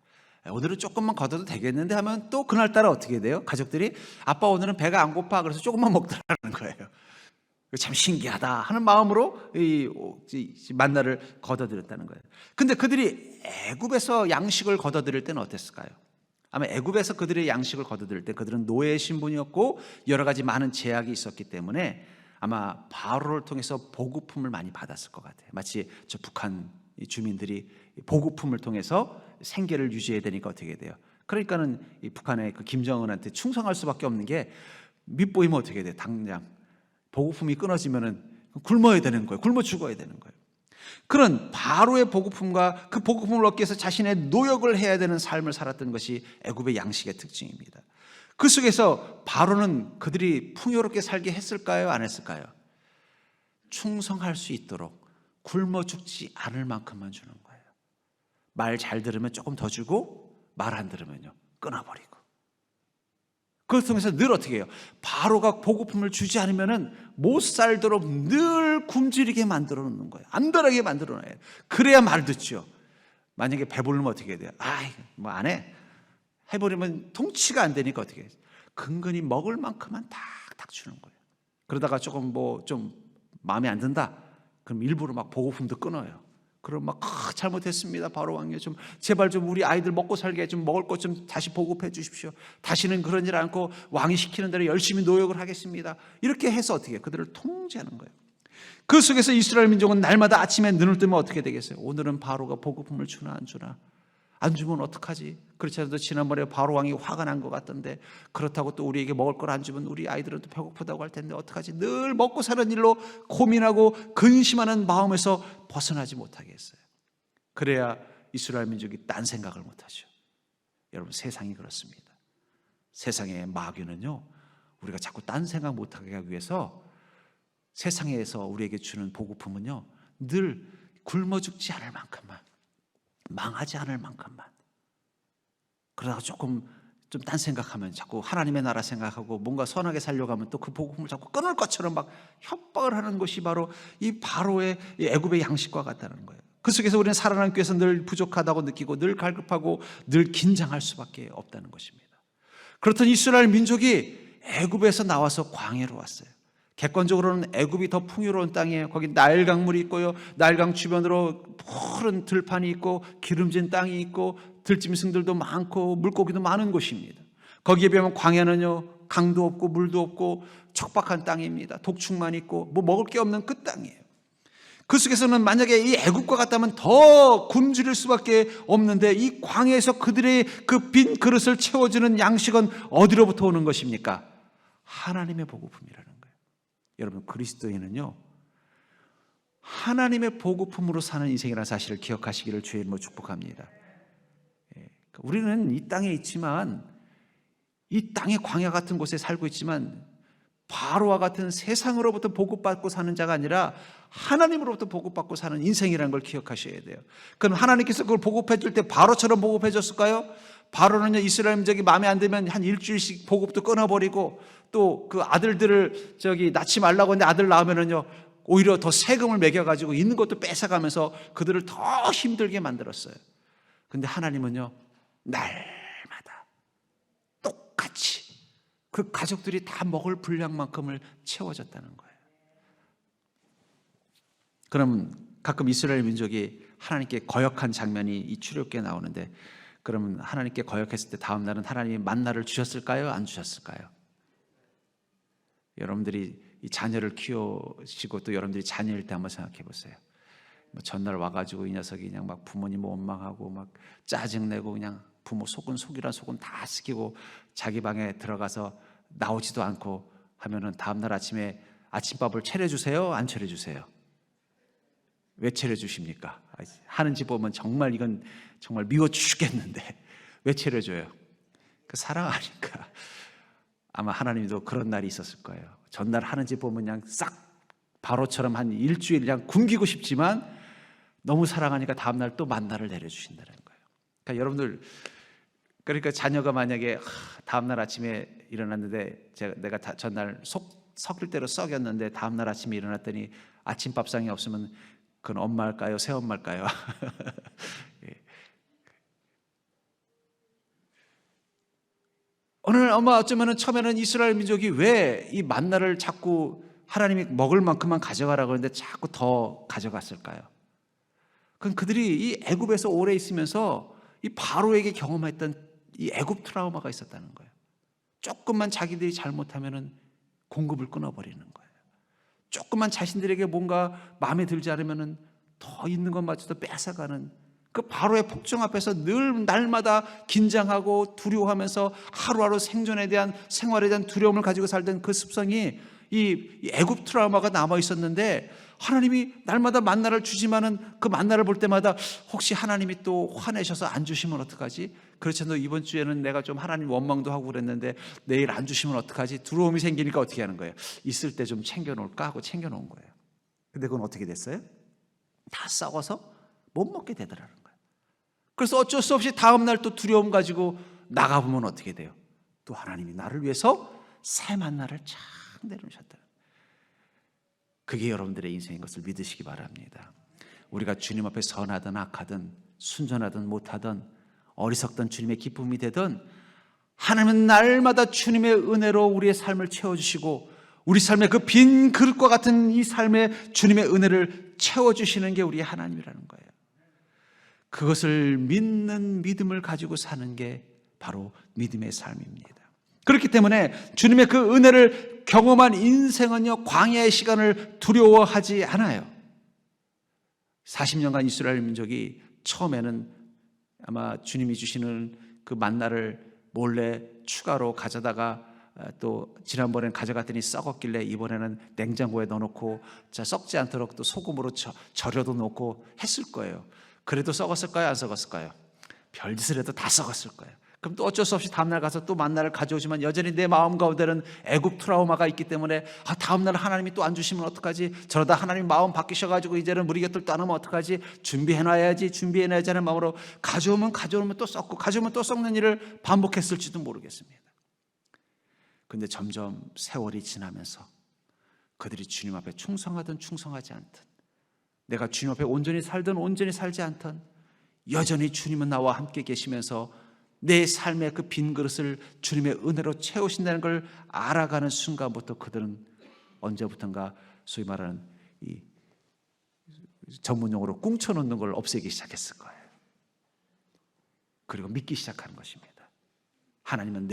오늘은 조금만 거둬도 되겠는데 하면 또 그날따라 어떻게 돼요? 가족들이 아빠 오늘은 배가 안 고파 그래서 조금만 먹더라는 거예요. 참 신기하다 하는 마음으로 이 만나를 거둬들였다는 거예요. 근데 그들이 애굽에서 양식을 거둬들일 때는 어땠을까요? 아마 애굽에서 그들의 양식을 거둬들일 때 그들은 노예의 신분이었고 여러 가지 많은 제약이 있었기 때문에 아마 바로를 통해서 보급품을 많이 받았을 것 같아요. 마치 저 북한 주민들이 보급품을 통해서 생계를 유지해야 되니까 어떻게 돼요? 그러니까는 이 북한의 그 김정은한테 충성할 수밖에 없는 게 밑보이면 어떻게 돼요? 당장 보급품이 끊어지면은 굶어야 되는 거예요. 굶어 죽어야 되는 거예요. 그런 바로의 보급품과 그 보급품을 얻기 위해서 자신의 노역을 해야 되는 삶을 살았던 것이 애굽의 양식의 특징입니다. 그 속에서 바로는 그들이 풍요롭게 살게 했을까요? 안 했을까요? 충성할 수 있도록 굶어 죽지 않을 만큼만 주는 거예요. 말 잘 들으면 조금 더 주고 말 안 들으면요 끊어버리고. 그걸 통해서 늘 어떻게 해요? 바로가 보급품을 주지 않으면 못 살도록 늘 굶주리게 만들어 놓는 거예요. 안달하게 만들어 놔요. 그래야 말 듣죠. 만약에 배부르면 어떻게 해야 돼요? 뭐 안 해. 해버리면 통치가 안 되니까 어떻게 해요? 근근히 먹을 만큼만 탁탁 주는 거예요. 그러다가 조금 뭐 좀 마음에 안 든다. 그럼 일부러 막 보급품도 끊어요. 그럼 막 잘못했습니다. 바로 왕이요. 좀 제발 좀 우리 아이들 먹고 살게 좀 먹을 것 좀 다시 보급해 주십시오. 다시는 그런 일 않고 왕이 시키는 대로 열심히 노역을 하겠습니다. 이렇게 해서 어떻게 해요? 그들을 통제하는 거예요. 그 속에서 이스라엘 민족은 날마다 아침에 눈을 뜨면 어떻게 되겠어요? 오늘은 바로가 보급품을 주나 안 주나? 안 주면 어떡하지? 그렇지 않아도 지난번에 바로 왕이 화가 난 것 같던데, 그렇다고 또 우리에게 먹을 걸 안 주면 우리 아이들은 또 배고프다고 할 텐데 어떡하지? 늘 먹고 사는 일로 고민하고 근심하는 마음에서 벗어나지 못하게 했어요. 그래야 이스라엘 민족이 딴 생각을 못하죠. 여러분, 세상이 그렇습니다. 세상의 마귀는요, 우리가 자꾸 딴 생각 못하게 하기 위해서 세상에서 우리에게 주는 보급품은요, 늘 굶어 죽지 않을 만큼만, 망하지 않을 만큼만. 그러다가 조금 좀 딴 생각하면 자꾸 하나님의 나라 생각하고 뭔가 선하게 살려고 하면 또 그 복음을 자꾸 끊을 것처럼 막 협박을 하는 것이 바로 이 바로의 이 애굽의 양식과 같다는 거예요. 그 속에서 우리는 살아남기 위해서 늘 부족하다고 느끼고 늘 갈급하고 늘 긴장할 수밖에 없다는 것입니다. 그렇던 이스라엘 민족이 애굽에서 나와서 광야로 왔어요. 객관적으로는 애굽이 더 풍요로운 땅이에요. 거기 나일강물이 있고요, 나일강 주변으로 푸른 들판이 있고 기름진 땅이 있고 들짐승들도 많고 물고기도 많은 곳입니다. 거기에 비하면 광야는요, 강도 없고 물도 없고 척박한 땅입니다. 독충만 있고 뭐 먹을 게 없는 그 땅이에요. 그 속에서는 만약에 이 애굽과 같다면 더 굶주릴 수밖에 없는데, 이 광야에서 그들의 그 빈 그릇을 채워주는 양식은 어디로부터 오는 것입니까? 하나님의 보급품이라는 거예요. 여러분, 그리스도인은요, 하나님의 보급품으로 사는 인생이라는 사실을 기억하시기를 주의 이름으로 축복합니다. 우리는 이 땅에 있지만, 이 땅의 광야 같은 곳에 살고 있지만, 바로와 같은 세상으로부터 보급받고 사는 자가 아니라 하나님으로부터 보급받고 사는 인생이라는 걸 기억하셔야 돼요. 그럼 하나님께서 그걸 보급해 줄 때 바로처럼 보급해 줬을까요? 바로는요, 이스라엘 민족이 마음에 안 들면 한 일주일씩 보급도 끊어버리고, 또 그 아들들을 낳지 말라고 했는데 아들 낳으면은요, 오히려 더 세금을 매겨가지고 있는 것도 뺏어가면서 그들을 더 힘들게 만들었어요. 근데 하나님은요, 날마다 똑같이 그 가족들이 다 먹을 분량만큼을 채워줬다는 거예요. 그러면 가끔 이스라엘 민족이 하나님께 거역한 장면이 이 출애굽기에 나오는데, 그러면 하나님께 거역했을 때 다음 날은 하나님이 만나를 주셨을까요? 안 주셨을까요? 여러분들이 이 자녀를 키우시고 또 여러분들이 자녀일 때 한번 생각해 보세요. 뭐 전날 와가지고 이 녀석이 그냥 막 부모님 원망하고 막 짜증내고 그냥 부모 속은 속이란 속은 다 시키고 자기 방에 들어가서 나오지도 않고 하면은 다음날 아침에 아침밥을 차려주세요? 안 차려주세요? 왜 차려주십니까? 하는 집 보면 정말 이건 정말 미워 죽겠는데 왜 차려줘요? 그 사랑하니까. 아마 하나님도 그런 날이 있었을 거예요. 전날 하는 집 보면 그냥 싹 바로처럼 한 일주일 그냥 굶기고 싶지만 너무 사랑하니까 다음날 또 만나를 내려주신다는 거예요. 그러니까 여러분들, 그러니까 자녀가 만약에 다음날 아침에 일어났는데 내가 전날 섞일 대로 썩였는데 다음날 아침에 일어났더니 아침밥상이 없으면 그건 엄마일까요? 새엄마일까요? 예. 오늘 엄마 어쩌면은 처음에는 이스라엘 민족이 왜 이 만나를 자꾸 하나님이 먹을 만큼만 가져가라고 하는데 자꾸 더 가져갔을까요? 그건 그들이 이 애굽에서 오래 있으면서 이 바로에게 경험했던 이 애굽 트라우마가 있었다는 거예요. 조금만 자기들이 잘못하면은 공급을 끊어버리는 거예요. 조금만 자신들에게 뭔가 마음에 들지 않으면은 더 있는 것마저도 뺏어가는 그 바로의 폭정 앞에서 늘 날마다 긴장하고 두려워하면서 하루하루 생존에 대한, 생활에 대한 두려움을 가지고 살던 그 습성이 이 애굽 트라우마가 남아 있었는데, 하나님이 날마다 만나를 주지만은 그 만나를 볼 때마다 혹시 하나님이 또 화내셔서 안 주시면 어떡하지? 그렇지 않아도 이번 주에는 내가 좀 하나님 원망도 하고 그랬는데 내일 안 주시면 어떡하지? 두려움이 생기니까 어떻게 하는 거예요? 있을 때 좀 챙겨놓을까 하고 챙겨놓은 거예요. 근데 그건 어떻게 됐어요? 다 썩어서 못 먹게 되더라는 거예요. 그래서 어쩔 수 없이 다음날 또 두려움 가지고 나가보면 어떻게 돼요? 또 하나님이 나를 위해서 새 만나를 착 내려놓으셨다. 그게 여러분들의 인생인 것을 믿으시기 바랍니다. 우리가 주님 앞에 선하든 악하든 순전하든 못하든 어리석든 주님의 기쁨이 되든 하나님은 날마다 주님의 은혜로 우리의 삶을 채워주시고 우리 삶의 그 빈 그릇과 같은 이 삶에 주님의 은혜를 채워주시는 게 우리의 하나님이라는 거예요. 그것을 믿는 믿음을 가지고 사는 게 바로 믿음의 삶입니다. 그렇기 때문에 주님의 그 은혜를 경험한 인생은요, 광야의 시간을 두려워하지 않아요. 40년간 이스라엘 민족이 처음에는 아마 주님이 주시는 그 만나를 몰래 추가로 가져다가 또 지난번엔 가져갔더니 썩었길래 이번에는 냉장고에 넣어놓고 썩지 않도록 또 소금으로 절여도 놓고 했을 거예요. 그래도 썩었을까요? 안 썩었을까요? 별짓을 해도 다 썩었을 거예요. 그럼 또 어쩔 수 없이 다음날 가서 또 만나를 가져오지만 여전히 내 마음 가운데는 애굽 트라우마가 있기 때문에 다음날 하나님이 또 안 주시면 어떡하지? 저러다 하나님 마음 바뀌셔가지고 이제는 우리 곁을 떠나면 어떡하지? 준비해놔야지 하는 마음으로 가져오면 또 썩고 가져오면 또 썩는 일을 반복했을지도 모르겠습니다. 근데 점점 세월이 지나면서 그들이 주님 앞에 충성하든 충성하지 않든, 내가 주님 앞에 온전히 살든 온전히 살지 않든 여전히 주님은 나와 함께 계시면서 내 삶의 그 빈 그릇을 주님의 은혜로 채우신다는 걸 알아가는 순간부터 그들은 언제부턴가 소위 말하는 이 전문용어로 꿍쳐놓는 걸 없애기 시작했을 거예요. 그리고 믿기 시작하는 것입니다. 하나님은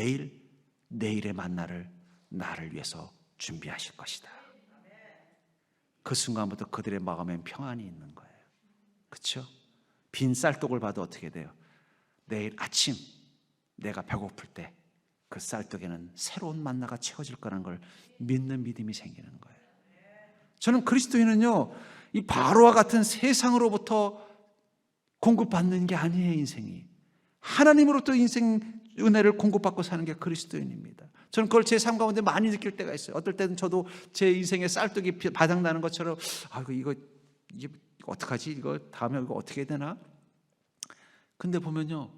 내일의 만나를 나를 위해서 준비하실 것이다. 그 순간부터 그들의 마음엔 평안이 있는 거예요. 그렇죠? 빈 쌀떡을 봐도 어떻게 돼요? 내일 아침 내가 배고플 때 그 쌀떡에는 새로운 만나가 채워질 거라는 걸 믿는 믿음이 생기는 거예요. 저는 그리스도인은요, 이 바로와 같은 세상으로부터 공급받는 게 아니에요. 인생이 하나님으로부터 인생 은혜를 공급받고 사는 게 그리스도인입니다. 저는 그걸 제 삶 가운데 많이 느낄 때가 있어요. 어떨 때는 저도 제 인생에 쌀떡이 바닥나는 것처럼 이거 어떡하지? 이거 다음에 이거 어떻게 해야 되나? 근데 보면요,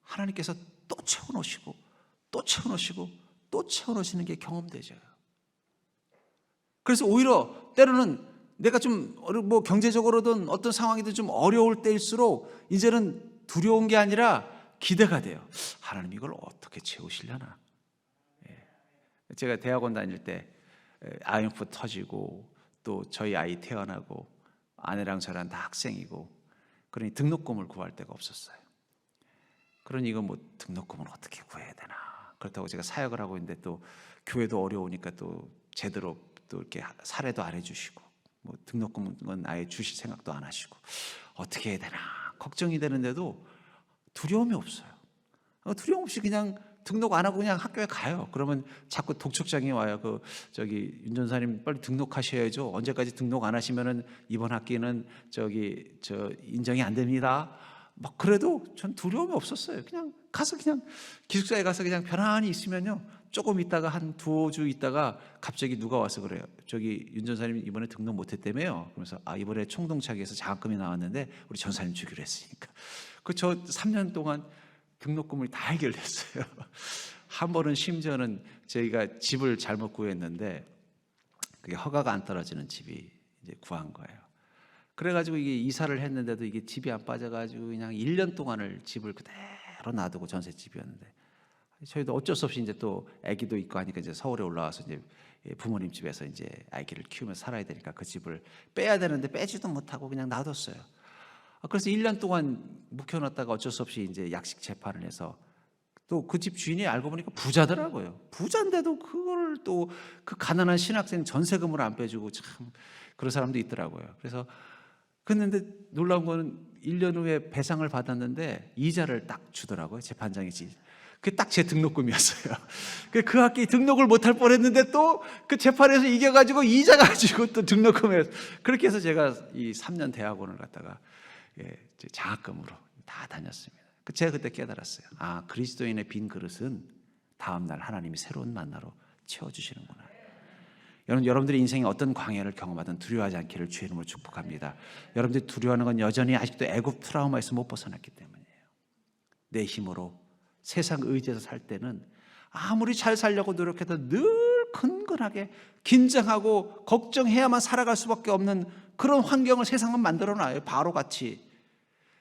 하나님께서 또 채워놓으시고 또 채워놓으시고 또 채워놓으시는 게 경험되죠. 그래서 오히려 때로는 내가 좀 경제적으로든 어떤 상황이든 좀 어려울 때일수록 이제는 두려운 게 아니라 기대가 돼요. 하나님 이걸 어떻게 채우시려나. 제가 대학원 다닐 때 IMF 터지고 또 저희 아이 태어나고 아내랑 저랑 다 학생이고, 그러니 등록금을 구할 데가 없었어요. 그러니 이거 등록금은 어떻게 구해야 되나. 그렇다고 제가 사역을 하고 있는데 또 교회도 어려우니까 또 제대로 또 이렇게 사례도 안 해주시고, 등록금은 아예 주실 생각도 안 하시고, 어떻게 해야 되나 걱정이 되는데도 두려움이 없어요. 두려움 없이 그냥 등록 안 하고 그냥 학교에 가요. 그러면 자꾸 독촉장이 와요. 윤 전사님 빨리 등록하셔야죠. 언제까지 등록 안 하시면은 이번 학기는 인정이 안 됩니다. 그래도 전 두려움이 없었어요. 그냥 기숙사에 가서 그냥 편안히 있으면요, 조금 있다가 한 두어 주 있다가 갑자기 누가 와서 그래요. 윤 전사님 이번에 등록 못했다며요. 그러면서 이번에 총동차기에서 장학금이 나왔는데 우리 전사님 주기로 했으니까. 저 3년 동안 등록금을 다 해결했어요. 한 번은 심지어는 저희가 집을 잘못 구했는데 그게 허가가 안 떨어지는 집이 이제 구한 거예요. 그래가지고 이게 이사를 했는데도 이게 집이 안 빠져가지고 그냥 1년 동안을 집을 그대로 놔두고, 전셋집이었는데 저희도 어쩔 수 없이 이제 또 아기도 있고 하니까 이제 서울에 올라와서 이제 부모님 집에서 이제 아기를 키우며 살아야 되니까 그 집을 빼야 되는데 빼지도 못하고 그냥 놔뒀어요. 그래서 1년 동안 묵혀놨다가 어쩔 수 없이 이제 약식 재판을 해서 또 그 집 주인이 알고 보니까 부자더라고요. 부자인데도 그걸 또 그 가난한 신학생 전세금을 안 빼주고, 참 그런 사람도 있더라고요. 그래서 그런데 놀라운 거는 1년 후에 배상을 받았는데 이자를 딱 주더라고요. 재판장이. 그게 딱 제 등록금이었어요. 그 학기 등록을 못할 뻔했는데 또 그 재판에서 이겨가지고 이자 가지고 또 등록금을. 그렇게 해서 제가 이 3년 대학원을 갔다가 장학금으로 다 다녔습니다. 제가 그때 깨달았어요. 그리스도인의 빈 그릇은 다음날 하나님이 새로운 만나로 채워주시는구나. 여러분들의 인생에 어떤 광야를 경험하든 두려워하지 않기를 주의 이름으로 축복합니다. 여러분들이 두려워하는 건 여전히 아직도 애굽 트라우마에서 못 벗어났기 때문이에요. 내 힘으로 세상 의지해서 살 때는 아무리 잘 살려고 노력해도 늘 근근하게 긴장하고 걱정해야만 살아갈 수밖에 없는 그런 환경을 세상은 만들어놔요. 바로같이.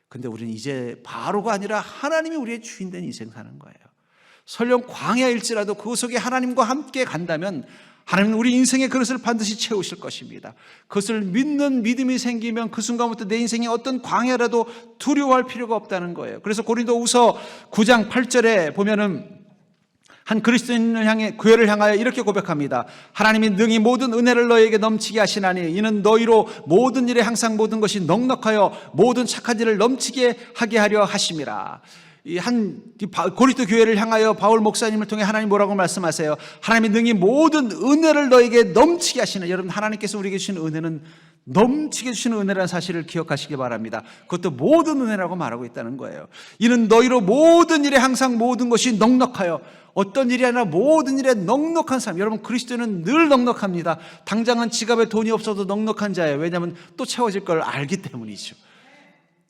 근데 우리는 이제 바로가 아니라 하나님이 우리의 주인된 인생 사는 거예요. 설령 광야일지라도 그 속에 하나님과 함께 간다면 하나님은 우리 인생의 그릇을 반드시 채우실 것입니다. 그것을 믿는 믿음이 생기면 그 순간부터 내 인생에 어떤 광야라도 두려워할 필요가 없다는 거예요. 그래서 고린도후서 9장 8절에 보면은 한 그리스도인을 향해 교회를 향하여 이렇게 고백합니다. 하나님이 능히 모든 은혜를 너희에게 넘치게 하시나니 이는 너희로 모든 일에 항상 모든 것이 넉넉하여 모든 착한 일을 넘치게 하게 하려 하심이라. 고린도 교회를 향하여 바울 목사님을 통해 하나님 뭐라고 말씀하세요? 하나님이 능히 모든 은혜를 너희에게 넘치게 하시는, 여러분 하나님께서 우리에게 주신 은혜는 넘치게 주시는 은혜라는 사실을 기억하시기 바랍니다. 그것도 모든 은혜라고 말하고 있다는 거예요. 이는 너희로 모든 일에 항상 모든 것이 넉넉하여, 어떤 일이 아니라 모든 일에 넉넉한 삶. 여러분 그리스도는 늘 넉넉합니다. 당장은 지갑에 돈이 없어도 넉넉한 자예요. 왜냐하면 또 채워질 걸 알기 때문이죠.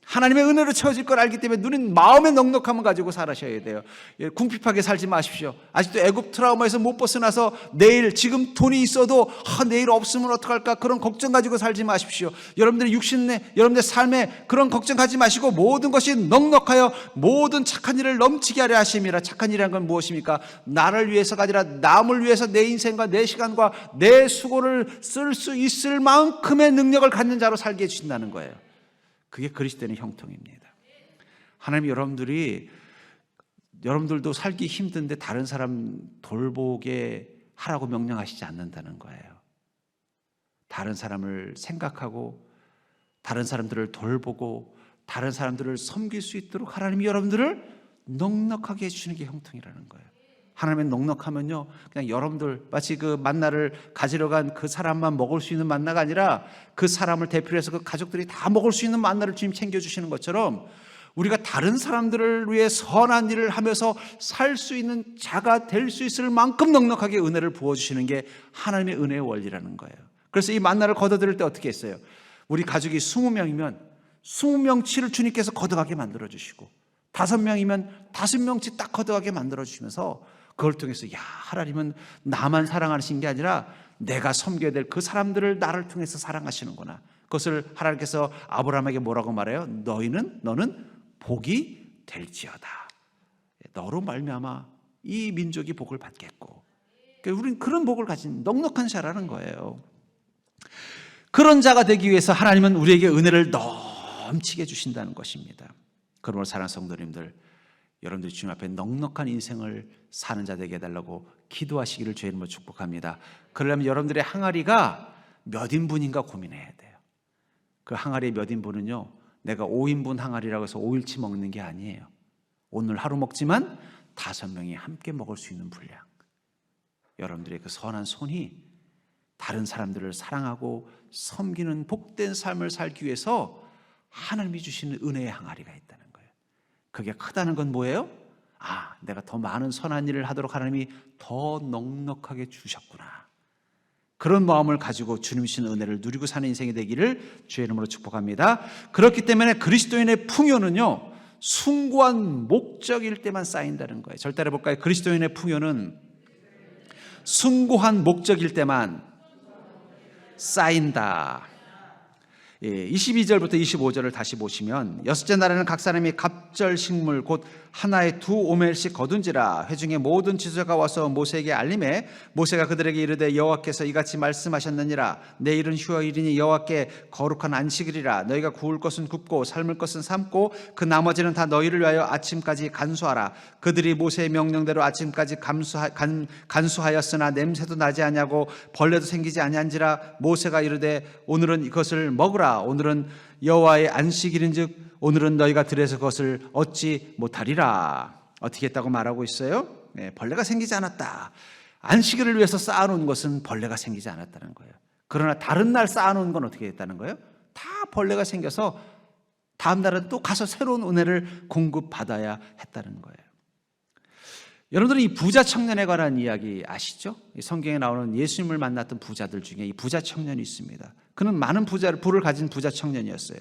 하나님의 은혜로 채워질 걸 알기 때문에 누린 마음의 넉넉함을 가지고 살아셔야 돼요. 궁핍하게 살지 마십시오. 아직도 애굽 트라우마에서 못 벗어나서 내일 지금 돈이 있어도 내일 없으면 어떡할까 그런 걱정 가지고 살지 마십시오. 여러분들의 육신의 여러분들의 삶에 그런 걱정 가지 마시고 모든 것이 넉넉하여 모든 착한 일을 넘치게 하려 하심이라. 착한 일이란 건 무엇입니까? 나를 위해서가 아니라 남을 위해서 내 인생과 내 시간과 내 수고를 쓸 수 있을 만큼의 능력을 갖는 자로 살게 해주신다는 거예요. 그게 그리스도인의 형통입니다. 하나님이 여러분들도 살기 힘든데 다른 사람 돌보게 하라고 명령하시지 않는다는 거예요. 다른 사람을 생각하고 다른 사람들을 돌보고 다른 사람들을 섬길 수 있도록 하나님이 여러분들을 넉넉하게 해주시는 게 형통이라는 거예요. 하나님의 넉넉하면요, 그냥 여러분들 마치 그 만나를 가지러 간 그 사람만 먹을 수 있는 만나가 아니라 그 사람을 대표로 해서 그 가족들이 다 먹을 수 있는 만나를 주님 챙겨주시는 것처럼 우리가 다른 사람들을 위해 선한 일을 하면서 살 수 있는 자가 될 수 있을 만큼 넉넉하게 은혜를 부어주시는 게 하나님의 은혜의 원리라는 거예요. 그래서 이 만나를 거둬들일 때 어떻게 했어요? 우리 가족이 20명이면 20명치를 주님께서 거둬가게 만들어주시고 5명이면 5명치 딱 거둬가게 만들어주시면서 그걸 통해서 하나님은 나만 사랑하시는 게 아니라 내가 섬겨야 될 그 사람들을 나를 통해서 사랑하시는구나. 그것을 하나님께서 아브라함에게 뭐라고 말해요? 너는 복이 될지어다. 너로 말미암아 이 민족이 복을 받겠고. 그러니까 우리는 그런 복을 가진 넉넉한 자라는 거예요. 그런 자가 되기 위해서 하나님은 우리에게 은혜를 넘치게 주신다는 것입니다. 그러므로 사랑하는 성도님들, 여러분들이 주님 앞에 넉넉한 인생을 사는 자 되게 해달라고 기도하시기를 주의 이름으로 축복합니다. 그러려면 여러분들의 항아리가 몇 인분인가 고민해야 돼요. 그 항아리 몇 인분은요, 내가 5인분 항아리라고 해서 5일치 먹는 게 아니에요. 오늘 하루 먹지만 5명이 함께 먹을 수 있는 분량. 여러분들의 그 선한 손이 다른 사람들을 사랑하고 섬기는 복된 삶을 살기 위해서 하나님이 주시는 은혜의 항아리가 있다는 거예요. 그게 크다는 건 뭐예요? 내가 더 많은 선한 일을 하도록 하나님이 더 넉넉하게 주셨구나. 그런 마음을 가지고 주님 주신 은혜를 누리고 사는 인생이 되기를 주의 이름으로 축복합니다. 그렇기 때문에 그리스도인의 풍요는요, 숭고한 목적일 때만 쌓인다는 거예요. 절대로 볼까요? 그리스도인의 풍요는 숭고한 목적일 때만 쌓인다. 22절부터 25절을 다시 보시면, 여섯째 날에는 각 사람이 갑절 식물 곧 하나에 2오멜씩 거둔지라. 회중의 모든 지도자가 와서 모세에게 알림해 모세가 그들에게 이르되 여호와께서 이같이 말씀하셨느니라. 내일은 휴일이니 여호와께 거룩한 안식일이라. 너희가 구울 것은 굽고 삶을 것은 삶고 그 나머지는 다 너희를 위하여 아침까지 간수하라. 그들이 모세의 명령대로 아침까지 간수하였으나 냄새도 나지 아니하고 벌레도 생기지 아니한지라. 모세가 이르되 오늘은 이것을 먹으라. 오늘은 여호와의 안식일인즉 오늘은 너희가 들에서 그것을 얻지 못하리라. 어떻게 했다고 말하고 있어요? 벌레가 생기지 않았다. 안식일을 위해서 쌓아놓은 것은 벌레가 생기지 않았다는 거예요. 그러나 다른 날 쌓아놓은 건 어떻게 했다는 거예요? 다 벌레가 생겨서 다음 날은 또 가서 새로운 은혜를 공급받아야 했다는 거예요. 여러분들은 이 부자 청년에 관한 이야기 아시죠? 성경에 나오는 예수님을 만났던 부자들 중에 이 부자 청년이 있습니다. 그는 많은 부를 가진 부자 청년이었어요.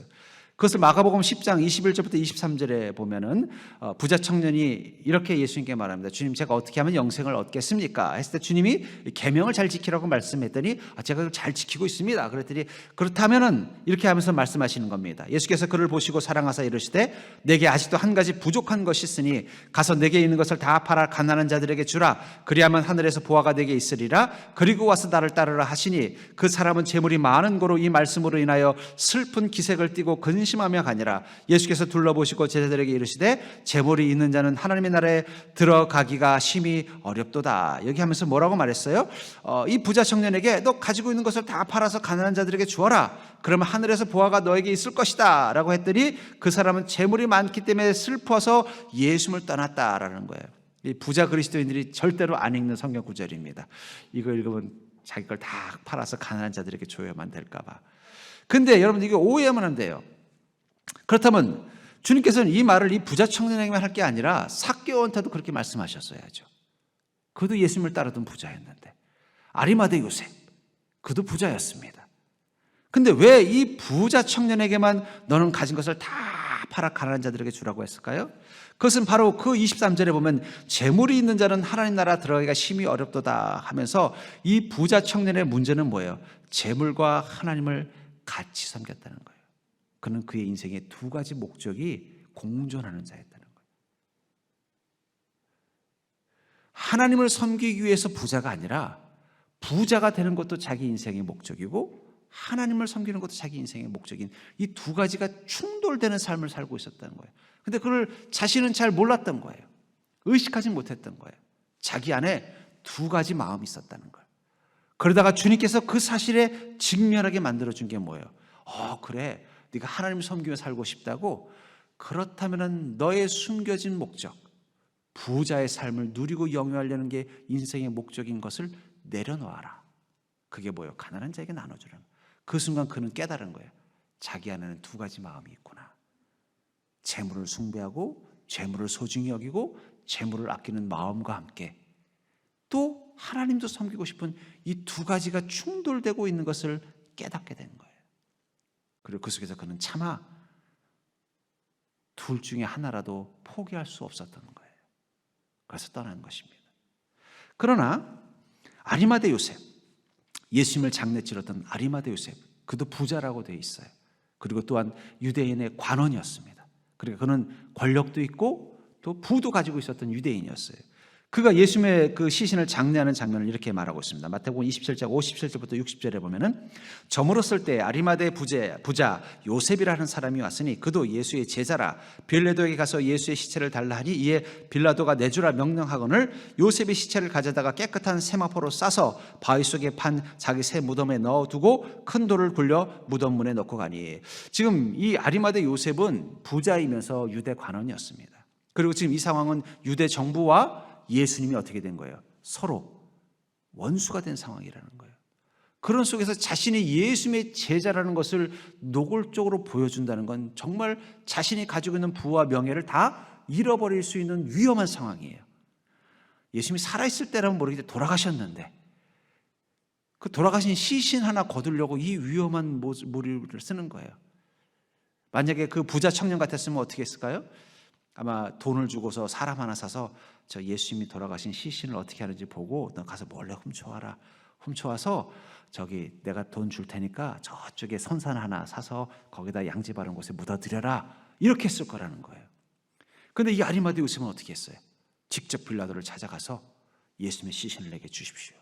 그것을 마가복음 10장 21절부터 23절에 보면은 부자 청년이 이렇게 예수님께 말합니다. 주님, 제가 어떻게 하면 영생을 얻겠습니까? 했을 때 주님이 계명을 잘 지키라고 말씀했더니 제가 그걸 잘 지키고 있습니다. 그랬더니 그렇다면은 이렇게 하면서 말씀하시는 겁니다. 예수께서 그를 보시고 사랑하사 이르시되 내게 아직도 한 가지 부족한 것이 있으니 가서 내게 있는 것을 다 팔아 가난한 자들에게 주라. 그리하면 하늘에서 보화가 내게 있으리라. 그리고 와서 나를 따르라 하시니 그 사람은 재물이 많은 고로 이 말씀으로 인하여 슬픈 기색을 띠고 근심하여 근심하며 가니라. 예수께서 둘러보시고 제자들에게 이르시되 재물이 있는 자는 하나님의 나라에 들어가기가 심히 어렵도다. 여기 하면서 뭐라고 말했어요? 이 부자 청년에게 너 가지고 있는 것을 다 팔아서 가난한 자들에게 주어라. 그러면 하늘에서 보화가 너에게 있을 것이다 라고 했더니 그 사람은 재물이 많기 때문에 슬퍼서 예수를 떠났다라는 거예요. 이 부자 그리스도인들이 절대로 안 읽는 성경 구절입니다. 이거 읽으면 자기 걸 다 팔아서 가난한 자들에게 줘야만 될까 봐. 근데 여러분 이게 오해하면 안 돼요. 그렇다면 주님께서는 이 말을 이 부자 청년에게만 할 게 아니라 삭개오한테도 그렇게 말씀하셨어야죠. 그도 예수님을 따르던 부자였는데. 아리마대 요셉, 그도 부자였습니다. 근데 왜 이 부자 청년에게만 너는 가진 것을 다 팔아 가난한 자들에게 주라고 했을까요? 그것은 바로 그 23절에 보면 재물이 있는 자는 하나님 나라 들어가기가 심히 어렵도다 하면서 이 부자 청년의 문제는 뭐예요? 재물과 하나님을 같이 섬겼다는 거예요. 그는 그의 인생의 두 가지 목적이 공존하는 자였다는 거예요. 하나님을 섬기기 위해서 부자가 아니라 부자가 되는 것도 자기 인생의 목적이고 하나님을 섬기는 것도 자기 인생의 목적인 이 두 가지가 충돌되는 삶을 살고 있었다는 거예요. 근데 그걸 자신은 잘 몰랐던 거예요. 의식하지 못했던 거예요. 자기 안에 두 가지 마음이 있었다는 거예요. 그러다가 주님께서 그 사실에 직면하게 만들어준 게 뭐예요? 그래, 네가 하나님을 섬기며 살고 싶다고? 그렇다면 너의 숨겨진 목적, 부자의 삶을 누리고 영위하려는 게 인생의 목적인 것을 내려놓아라. 그게 뭐예요? 가난한 자에게 나눠주라는 거예요. 그 순간 그는 깨달은 거예요. 자기 안에는 두 가지 마음이 있구나. 재물을 숭배하고 재물을 소중히 여기고 재물을 아끼는 마음과 함께 또 하나님도 섬기고 싶은 이 두 가지가 충돌되고 있는 것을 깨닫게 된 거예요. 그리고 그 속에서 그는 차마 둘 중에 하나라도 포기할 수 없었던 거예요. 그래서 떠난 것입니다. 그러나 아리마대 요셉, 예수님을 장례 치렀던 아리마대 요셉, 그도 부자라고 되어 있어요. 그리고 또한 유대인의 관원이었습니다. 그러니까 그는 권력도 있고 또 부도 가지고 있었던 유대인이었어요. 그가 예수님의 그 시신을 장례하는 장면을 이렇게 말하고 있습니다. 마태복음 27장 57절부터 60절에 보면은 저물었을 때 아리마대 부자 요셉이라는 사람이 왔으니 그도 예수의 제자라. 빌라도에게 가서 예수의 시체를 달라 하니 이에 빌라도가 내주라 명령하거늘 요셉의 시체를 가져다가 깨끗한 세마포로 싸서 바위 속에 판 자기 새 무덤에 넣어두고 큰 돌을 굴려 무덤 문에 넣고 가니. 지금 이 아리마대 요셉은 부자이면서 유대 관원이었습니다. 그리고 지금 이 상황은 유대 정부와 예수님이 어떻게 된 거예요? 서로 원수가 된 상황이라는 거예요. 그런 속에서 자신이 예수님의 제자라는 것을 노골적으로 보여준다는 건 정말 자신이 가지고 있는 부와 명예를 다 잃어버릴 수 있는 위험한 상황이에요. 예수님이 살아있을 때라면 모르겠는데 돌아가셨는데 그 돌아가신 시신 하나 거두려고 이 위험한 모류를 쓰는 거예요. 만약에 그 부자 청년 같았으면 어떻게 했을까요? 아마 돈을 주고서 사람 하나 사서 저 예수님이 돌아가신 시신을 어떻게 하는지 보고 너 가서 몰래 훔쳐와라. 훔쳐와서 저기 내가 돈 줄 테니까 저쪽에 선산 하나 사서 거기다 양지 바른 곳에 묻어드려라. 이렇게 했을 거라는 거예요. 그런데 이 아리마대 요셉은 어떻게 했어요? 직접 빌라도를 찾아가서 예수님의 시신을 내게 주십시오.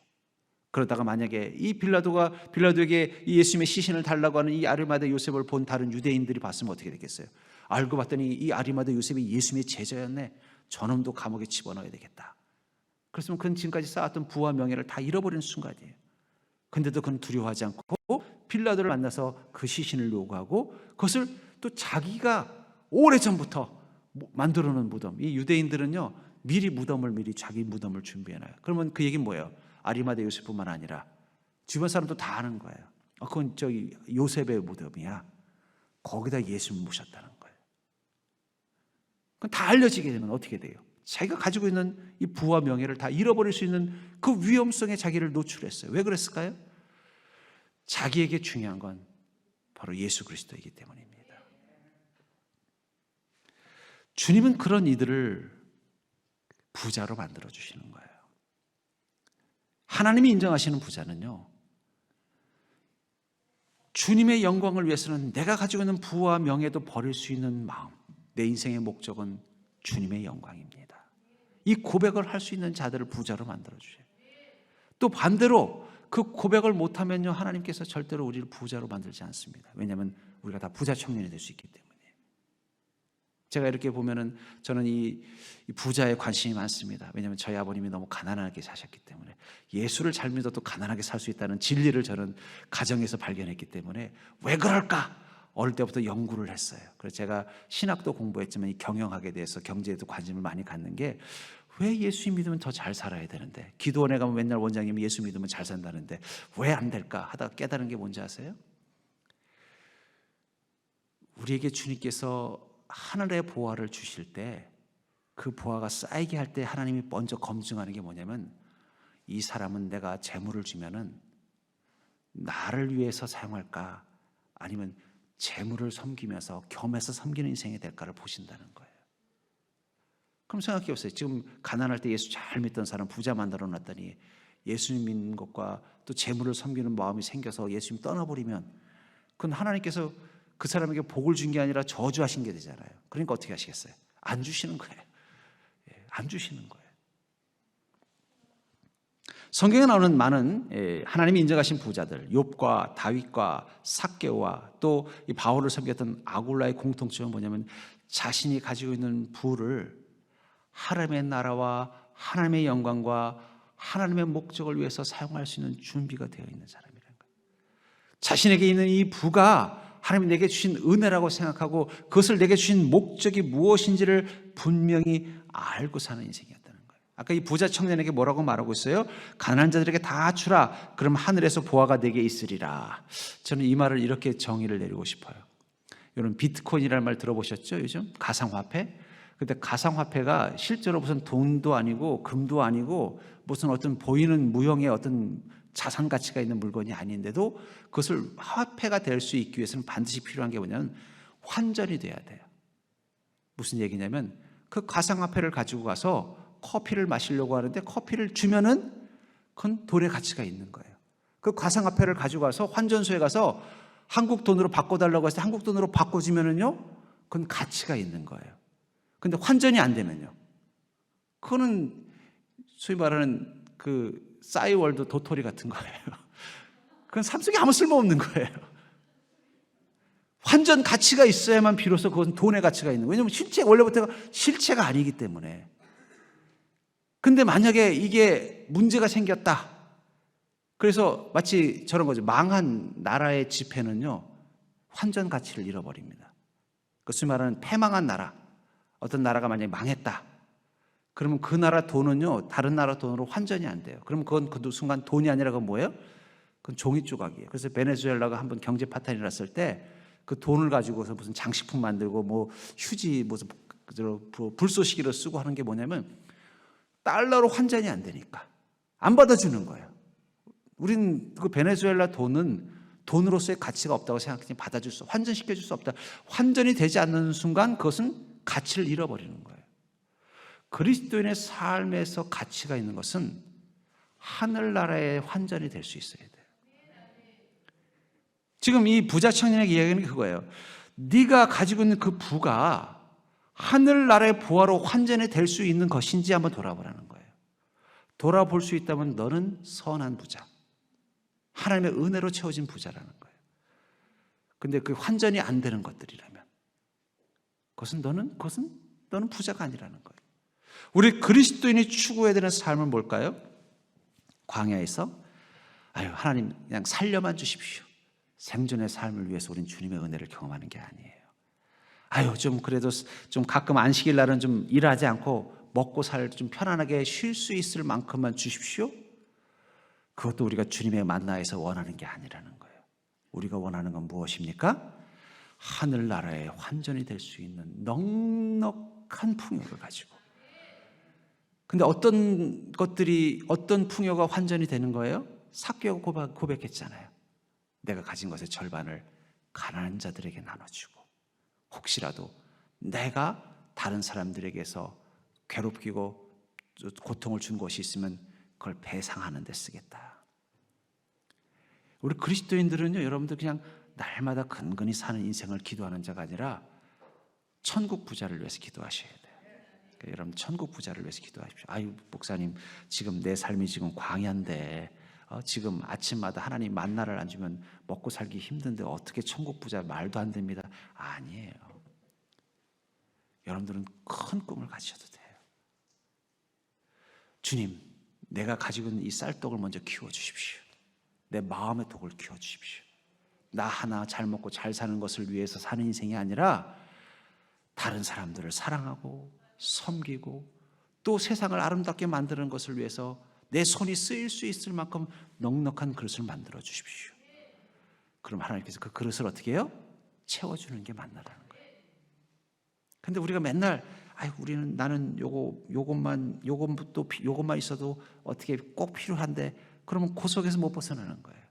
그러다가 만약에 이 빌라도에게 이 예수님의 시신을 달라고 하는 이 아리마대 요셉을 본 다른 유대인들이 봤으면 어떻게 됐겠어요? 알고 봤더니 이 아리마대 요셉이 예수님의 제자였네. 저놈도 감옥에 집어넣어야 되겠다. 그랬으면 그는 지금까지 쌓았던 부와 명예를 다 잃어버리는 순간이에요. 근데도 그는 두려워하지 않고 빌라도를 만나서 그 시신을 요구하고 그것을 또 자기가 오래전부터 만들어 놓은 무덤. 이 유대인들은요 미리 자기 무덤을 준비해놔요. 그러면 그 얘기는 뭐예요? 아리마대 요셉뿐만 아니라 주변 사람도 다 아는 거예요. 그건 저기 요셉의 무덤이야. 거기다 예수님을 모셨다는 거예요. 그럼 다 알려지게 되면 어떻게 돼요? 자기가 가지고 있는 이 부와 명예를 다 잃어버릴 수 있는 그 위험성에 자기를 노출했어요. 왜 그랬을까요? 자기에게 중요한 건 바로 예수 그리스도이기 때문입니다. 주님은 그런 이들을 부자로 만들어 주시는 거예요. 하나님이 인정하시는 부자는요, 주님의 영광을 위해서는 내가 가지고 있는 부와 명예도 버릴 수 있는 마음, 내 인생의 목적은 주님의 영광입니다. 이 고백을 할 수 있는 자들을 부자로 만들어 주셔요. 또 반대로 그 고백을 못하면요, 하나님께서 절대로 우리를 부자로 만들지 않습니다. 왜냐하면 우리가 다 부자 청년이 될 수 있기 때문에. 제가 이렇게 보면은 저는 이 부자에 관심이 많습니다. 왜냐하면 저희 아버님이 너무 가난하게 사셨기 때문에, 예수를 잘 믿어도 가난하게 살 수 있다는 진리를 저는 가정에서 발견했기 때문에 왜 그럴까? 어릴 때부터 연구를 했어요. 그래서 제가 신학도 공부했지만 이 경영학에 대해서, 경제에도 관심을 많이 갖는 게, 왜 예수 믿으면 더 잘 살아야 되는데, 기도원에 가면 맨날 원장님이 예수 믿으면 잘 산다는데 왜 안 될까 하다가 깨달은 게 뭔지 아세요? 우리에게 주님께서 하늘의 보화를 주실 때, 그 보화가 쌓이게 할 때 하나님이 먼저 검증하는 게 뭐냐면, 이 사람은 내가 재물을 주면은 나를 위해서 사용할까, 아니면 재물을 섬기면서 겸해서 섬기는 인생이 될까를 보신다는 거예요. 그럼 생각해 보세요. 지금 가난할 때 예수 잘 믿던 사람 부자 만들어 놨더니 예수님 믿는 것과 또 재물을 섬기는 마음이 생겨서 예수님 떠나버리면, 그건 하나님께서 그 사람에게 복을 준 게 아니라 저주하신 게 되잖아요. 그러니까 어떻게 하시겠어요? 안 주시는 거예요. 안 주시는 거예요. 성경에 나오는 많은 하나님이 인정하신 부자들, 욥과 다윗과 삭개오와 또 이 바울을 섬겼던 아굴라의 공통점은 뭐냐면, 자신이 가지고 있는 부를 하나님의 나라와 하나님의 영광과 하나님의 목적을 위해서 사용할 수 있는 준비가 되어 있는 사람이라는 거예요. 자신에게 있는 이 부가 하나님이 내게 주신 은혜라고 생각하고, 그것을 내게 주신 목적이 무엇인지를 분명히 알고 사는 인생이었다는 거예요. 아까 이 부자 청년에게 뭐라고 말하고 있어요? 가난한 자들에게 다 주라, 그럼 하늘에서 보화가 내게 있으리라. 저는 이 말을 이렇게 정의를 내리고 싶어요. 여러분, 비트코인이라는 말 들어보셨죠? 요즘 가상화폐. 근데 가상화폐가 실제로 무슨 돈도 아니고 금도 아니고 무슨 어떤 보이는 무형의 어떤 자산 가치가 있는 물건이 아닌데도, 그것을 화폐가 될 수 있기 위해서는 반드시 필요한 게 뭐냐면 환전이 돼야 돼요. 무슨 얘기냐면, 그 가상화폐를 가지고 가서 커피를 마시려고 하는데 커피를 주면은 그건 돈의 가치가 있는 거예요. 그 가상화폐를 가지고 가서 환전소에 가서 한국 돈으로 바꿔달라고 해서 한국 돈으로 바꿔주면은요, 그건 가치가 있는 거예요. 근데 환전이 안 되면요, 그거는 소위 말하는 그 싸이월드 도토리 같은 거예요. 그건 삶 속에 아무 쓸모없는 거예요. 환전 가치가 있어야만 비로소 그건 돈의 가치가 있는 거예요. 왜냐하면 원래부터 실체가 아니기 때문에. 근데 만약에 이게 문제가 생겼다, 그래서 마치 저런 거죠. 망한 나라의 지폐는요, 환전 가치를 잃어버립니다. 그것을 말하는 패망한 나라, 어떤 나라가 만약에 망했다, 그러면 그 나라 돈은요, 다른 나라 돈으로 환전이 안 돼요. 그러면 그건 그 순간 돈이 아니라 그건 뭐예요? 그건 종이 조각이에요. 그래서 베네수엘라가 한번 경제 파탄이 났을 때 그 돈을 가지고서 무슨 장식품 만들고 뭐 휴지 무슨 불쏘시개로 쓰고 하는 게 뭐냐면, 달러로 환전이 안 되니까 안 받아주는 거예요. 우린 그 베네수엘라 돈은 돈으로서의 가치가 없다고 생각하니 받아줄 수, 환전시켜줄 수 없다. 환전이 되지 않는 순간 그것은 가치를 잃어버리는 거예요. 그리스도인의 삶에서 가치가 있는 것은 하늘나라의 환전이 될 수 있어야 돼요. 지금 이 부자 청년에게 이야기하는 게 그거예요. 네가 가지고 있는 그 부가 하늘나라의 부하로 환전이 될 수 있는 것인지 한번 돌아보라는 거예요. 돌아볼 수 있다면 너는 선한 부자, 하나님의 은혜로 채워진 부자라는 거예요. 근데 그 환전이 안 되는 것들이라면 그것은 너는 부자가 아니라는 거예요. 우리 그리스도인이 추구해야 되는 삶은 뭘까요? 광야에서 하나님 그냥 살려만 주십시오. 생존의 삶을 위해서 우린 주님의 은혜를 경험하는 게 아니에요. 좀 그래도 좀 가끔 안식일 날은 좀 일하지 않고 먹고 살 좀 편안하게 쉴 수 있을 만큼만 주십시오. 그것도 우리가 주님의 만나에서 원하는 게 아니라는 거예요. 우리가 원하는 건 무엇입니까? 하늘나라의 환전이 될 수 있는 넉넉한 풍요를 가지고. 근데 어떤 풍요가 환전이 되는 거예요? 삭개오가 고백했잖아요. 내가 가진 것의 절반을 가난한 자들에게 나눠주고, 혹시라도 내가 다른 사람들에게서 괴롭히고 고통을 준 것이 있으면 그걸 배상하는 데 쓰겠다. 우리 그리스도인들은요, 여러분들 그냥 날마다 근근히 사는 인생을 기도하는 자가 아니라 천국 부자를 위해서 기도하셔야 돼요. 그러니까 여러분, 천국 부자를 위해서 기도하십시오. 목사님, 지금 내 삶이 지금 광야인데 지금 아침마다 하나님 만나를 안 주면 먹고 살기 힘든데 어떻게 천국 부자, 말도 안 됩니다. 아니에요. 여러분들은 큰 꿈을 가지셔도 돼요. 주님, 내가 가지고 있는 이 쌀떡을 먼저 키워주십시오. 내 마음의 독을 키워주십시오. 나 하나 잘 먹고 잘 사는 것을 위해서 사는 인생이 아니라 다른 사람들을 사랑하고 섬기고 또 세상을 아름답게 만드는 것을 위해서 내 손이 쓰일 수 있을 만큼 넉넉한 그릇을 만들어 주십시오. 그럼 하나님께서 그 그릇을 어떻게 해요? 채워주는 게 만나라는 거예요. 근데 우리가 맨날 나는 요것만 있어도 어떻게 꼭 필요한데, 그러면 그 속에서 못 벗어나는 거예요.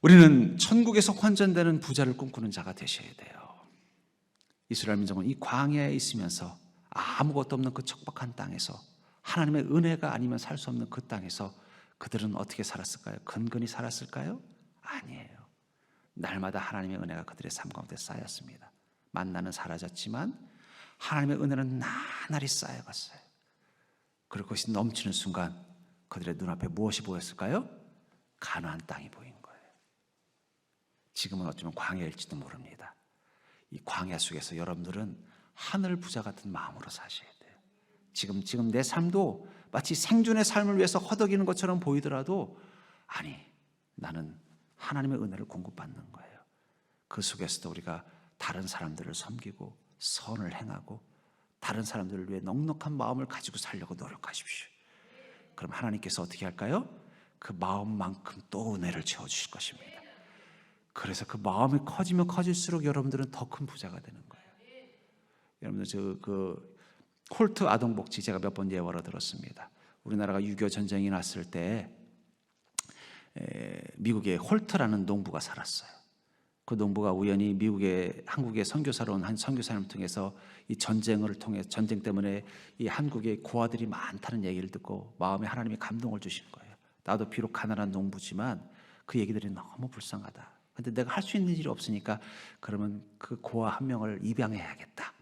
우리는 천국에서 환전되는 부자를 꿈꾸는 자가 되셔야 돼요. 이스라엘 민족은 이 광야에 있으면서 아무것도 없는 그 척박한 땅에서, 하나님의 은혜가 아니면 살 수 없는 그 땅에서 그들은 어떻게 살았을까요? 근근히 살았을까요? 아니에요. 날마다 하나님의 은혜가 그들의 삶 가운데 쌓였습니다. 만나는 사라졌지만 하나님의 은혜는 나날이 쌓여갔어요. 그리고 그것이 넘치는 순간 그들의 눈앞에 무엇이 보였을까요? 가나안 땅이 보인 거예요. 지금은 어쩌면 광야일지도 모릅니다. 이 광야 속에서 여러분들은 하늘 부자 같은 마음으로 사셔야 돼요. 지금 내 삶도 마치 생존의 삶을 위해서 허덕이는 것처럼 보이더라도, 아니, 나는 하나님의 은혜를 공급받는 거예요. 그 속에서도 우리가 다른 사람들을 섬기고 선을 행하고 다른 사람들을 위해 넉넉한 마음을 가지고 살려고 노력하십시오. 그럼 하나님께서 어떻게 할까요? 그 마음만큼 또 은혜를 채워주실 것입니다. 그래서 그 마음이 커지면 커질수록 여러분들은 더 큰 부자가 되는 거예요. 여러분들 홀트 아동복지 제가 몇 번 예화로 들었습니다. 우리나라가 6.25 전쟁이 났을 때 미국에 홀트라는 농부가 살았어요. 그 농부가 우연히 한국의 선교사로 온 한 선교사님을 통해서 이 전쟁을 통해, 전쟁 때문에 이 한국에 고아들이 많다는 얘기를 듣고 마음에 하나님이 감동을 주신 거예요. 나도 비록 가난한 농부지만 그 얘기들이 너무 불쌍하다. 근데 내가 할 수 있는 일이 없으니까 그러면 그 고아 한 명을 입양해야겠다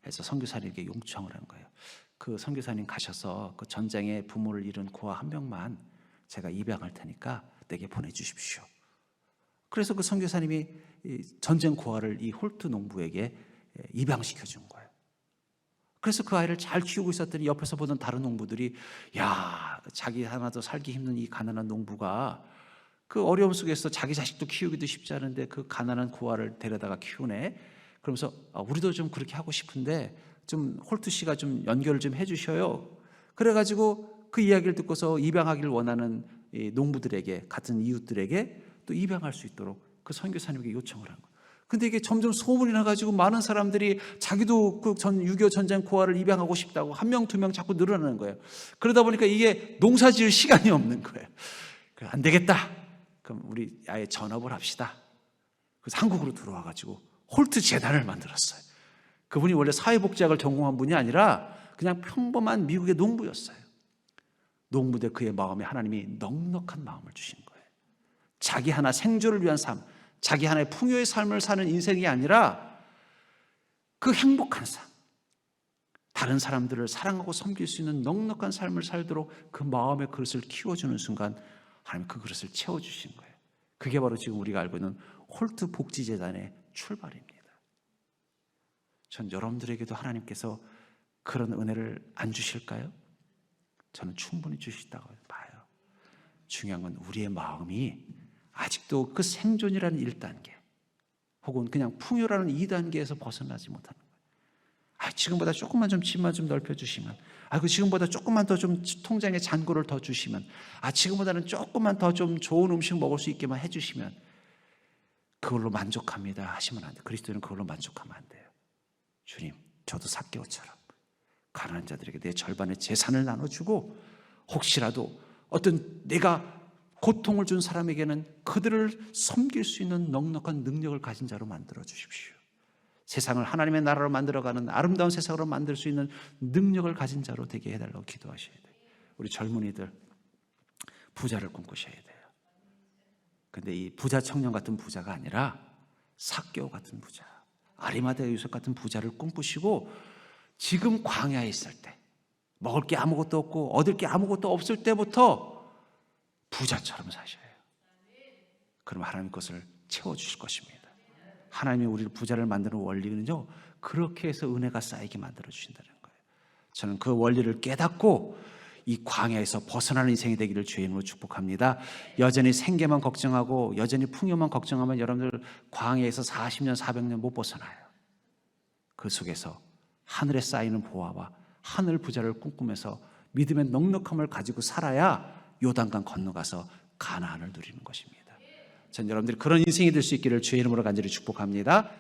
해서 선교사님에게 요청을 한 거예요. 그 선교사님 가셔서 그 전쟁에 부모를 잃은 고아 한 명만 제가 입양할 테니까 내게 보내주십시오. 그래서 그 선교사님이 전쟁 고아를 이 홀트 농부에게 입양시켜 준 거예요. 그래서 그 아이를 잘 키우고 있었더니 옆에서 보던 다른 농부들이, 야, 자기 하나도 살기 힘든 이 가난한 농부가 그 어려움 속에서 자기 자식도 키우기도 쉽지 않은데 그 가난한 고아를 데려다가 키우네. 그러면서 우리도 좀 그렇게 하고 싶은데 좀 홀트 씨가 좀 연결을 좀 해주셔요. 그래가지고 그 이야기를 듣고서 입양하기를 원하는 농부들에게, 같은 이웃들에게 또 입양할 수 있도록 그 선교사님에게 요청을 한 거예요. 근데 이게 점점 소문이 나가지고 많은 사람들이 자기도 그 6.25 전쟁 고아를 입양하고 싶다고 한 명, 두 명 자꾸 늘어나는 거예요. 그러다 보니까 이게 농사 지을 시간이 없는 거예요. 안 되겠다. 그럼 우리 아예 전업을 합시다. 그래서 한국으로 들어와가지고 홀트 재단을 만들었어요. 그분이 원래 사회복지학을 전공한 분이 아니라 그냥 평범한 미국의 농부였어요. 농부대 그의 마음에 하나님이 넉넉한 마음을 주신 거예요. 자기 하나 생존을 위한 삶, 자기 하나의 풍요의 삶을 사는 인생이 아니라 그 행복한 삶, 다른 사람들을 사랑하고 섬길 수 있는 넉넉한 삶을 살도록 그 마음의 그릇을 키워주는 순간 하나님 그 그릇을 채워주신 거예요. 그게 바로 지금 우리가 알고 있는 홀트 복지재단의 출발입니다. 전 여러분들에게도 하나님께서 그런 은혜를 안 주실까요? 저는 충분히 주시다고 봐요. 중요한 건 우리의 마음이 아직도 그 생존이라는 1단계 혹은 그냥 풍요라는 2단계에서 벗어나지 못하는 거예요. 지금보다 조금만 좀 집만 좀 넓혀주시면, 지금보다 조금만 더 좀 통장에 잔고를 더 주시면, 지금보다는 조금만 더 좀 좋은 음식 먹을 수 있게만 해주시면 그걸로 만족합니다 하시면 안 돼요. 그리스도인은 그걸로 만족하면 안 돼요. 주님, 저도 삭개오처럼 가난한 자들에게 내 절반의 재산을 나눠주고 혹시라도 어떤 내가 고통을 준 사람에게는 그들을 섬길 수 있는 넉넉한 능력을 가진 자로 만들어 주십시오. 세상을 하나님의 나라로 만들어가는 아름다운 세상으로 만들 수 있는 능력을 가진 자로 되게 해달라고 기도하셔야 돼요. 우리 젊은이들 부자를 꿈꾸셔야 돼요. 근데 이 부자 청년 같은 부자가 아니라 삭개오 같은 부자, 아리마대 요셉 같은 부자를 꿈꾸시고 지금 광야에 있을 때, 먹을 게 아무것도 없고 얻을 게 아무것도 없을 때부터 부자처럼 사셔요. 그럼 하나님 것을 채워주실 것입니다. 하나님이 우리를 부자를 만드는 원리는요, 그렇게 해서 은혜가 쌓이게 만들어 주신다는 거예요. 저는 그 원리를 깨닫고 이 광야에서 벗어나는 인생이 되기를 주의 이름으로 축복합니다. 여전히 생계만 걱정하고 여전히 풍요만 걱정하면 여러분들 광야에서 40년 400년 못 벗어나요. 그 속에서 하늘에 쌓이는 보화와 하늘 부자를 꿈꾸면서 믿음의 넉넉함을 가지고 살아야 요단강 건너가서 가나안을 누리는 것입니다. 전 여러분들이 그런 인생이 될 수 있기를 주의 이름으로 간절히 축복합니다.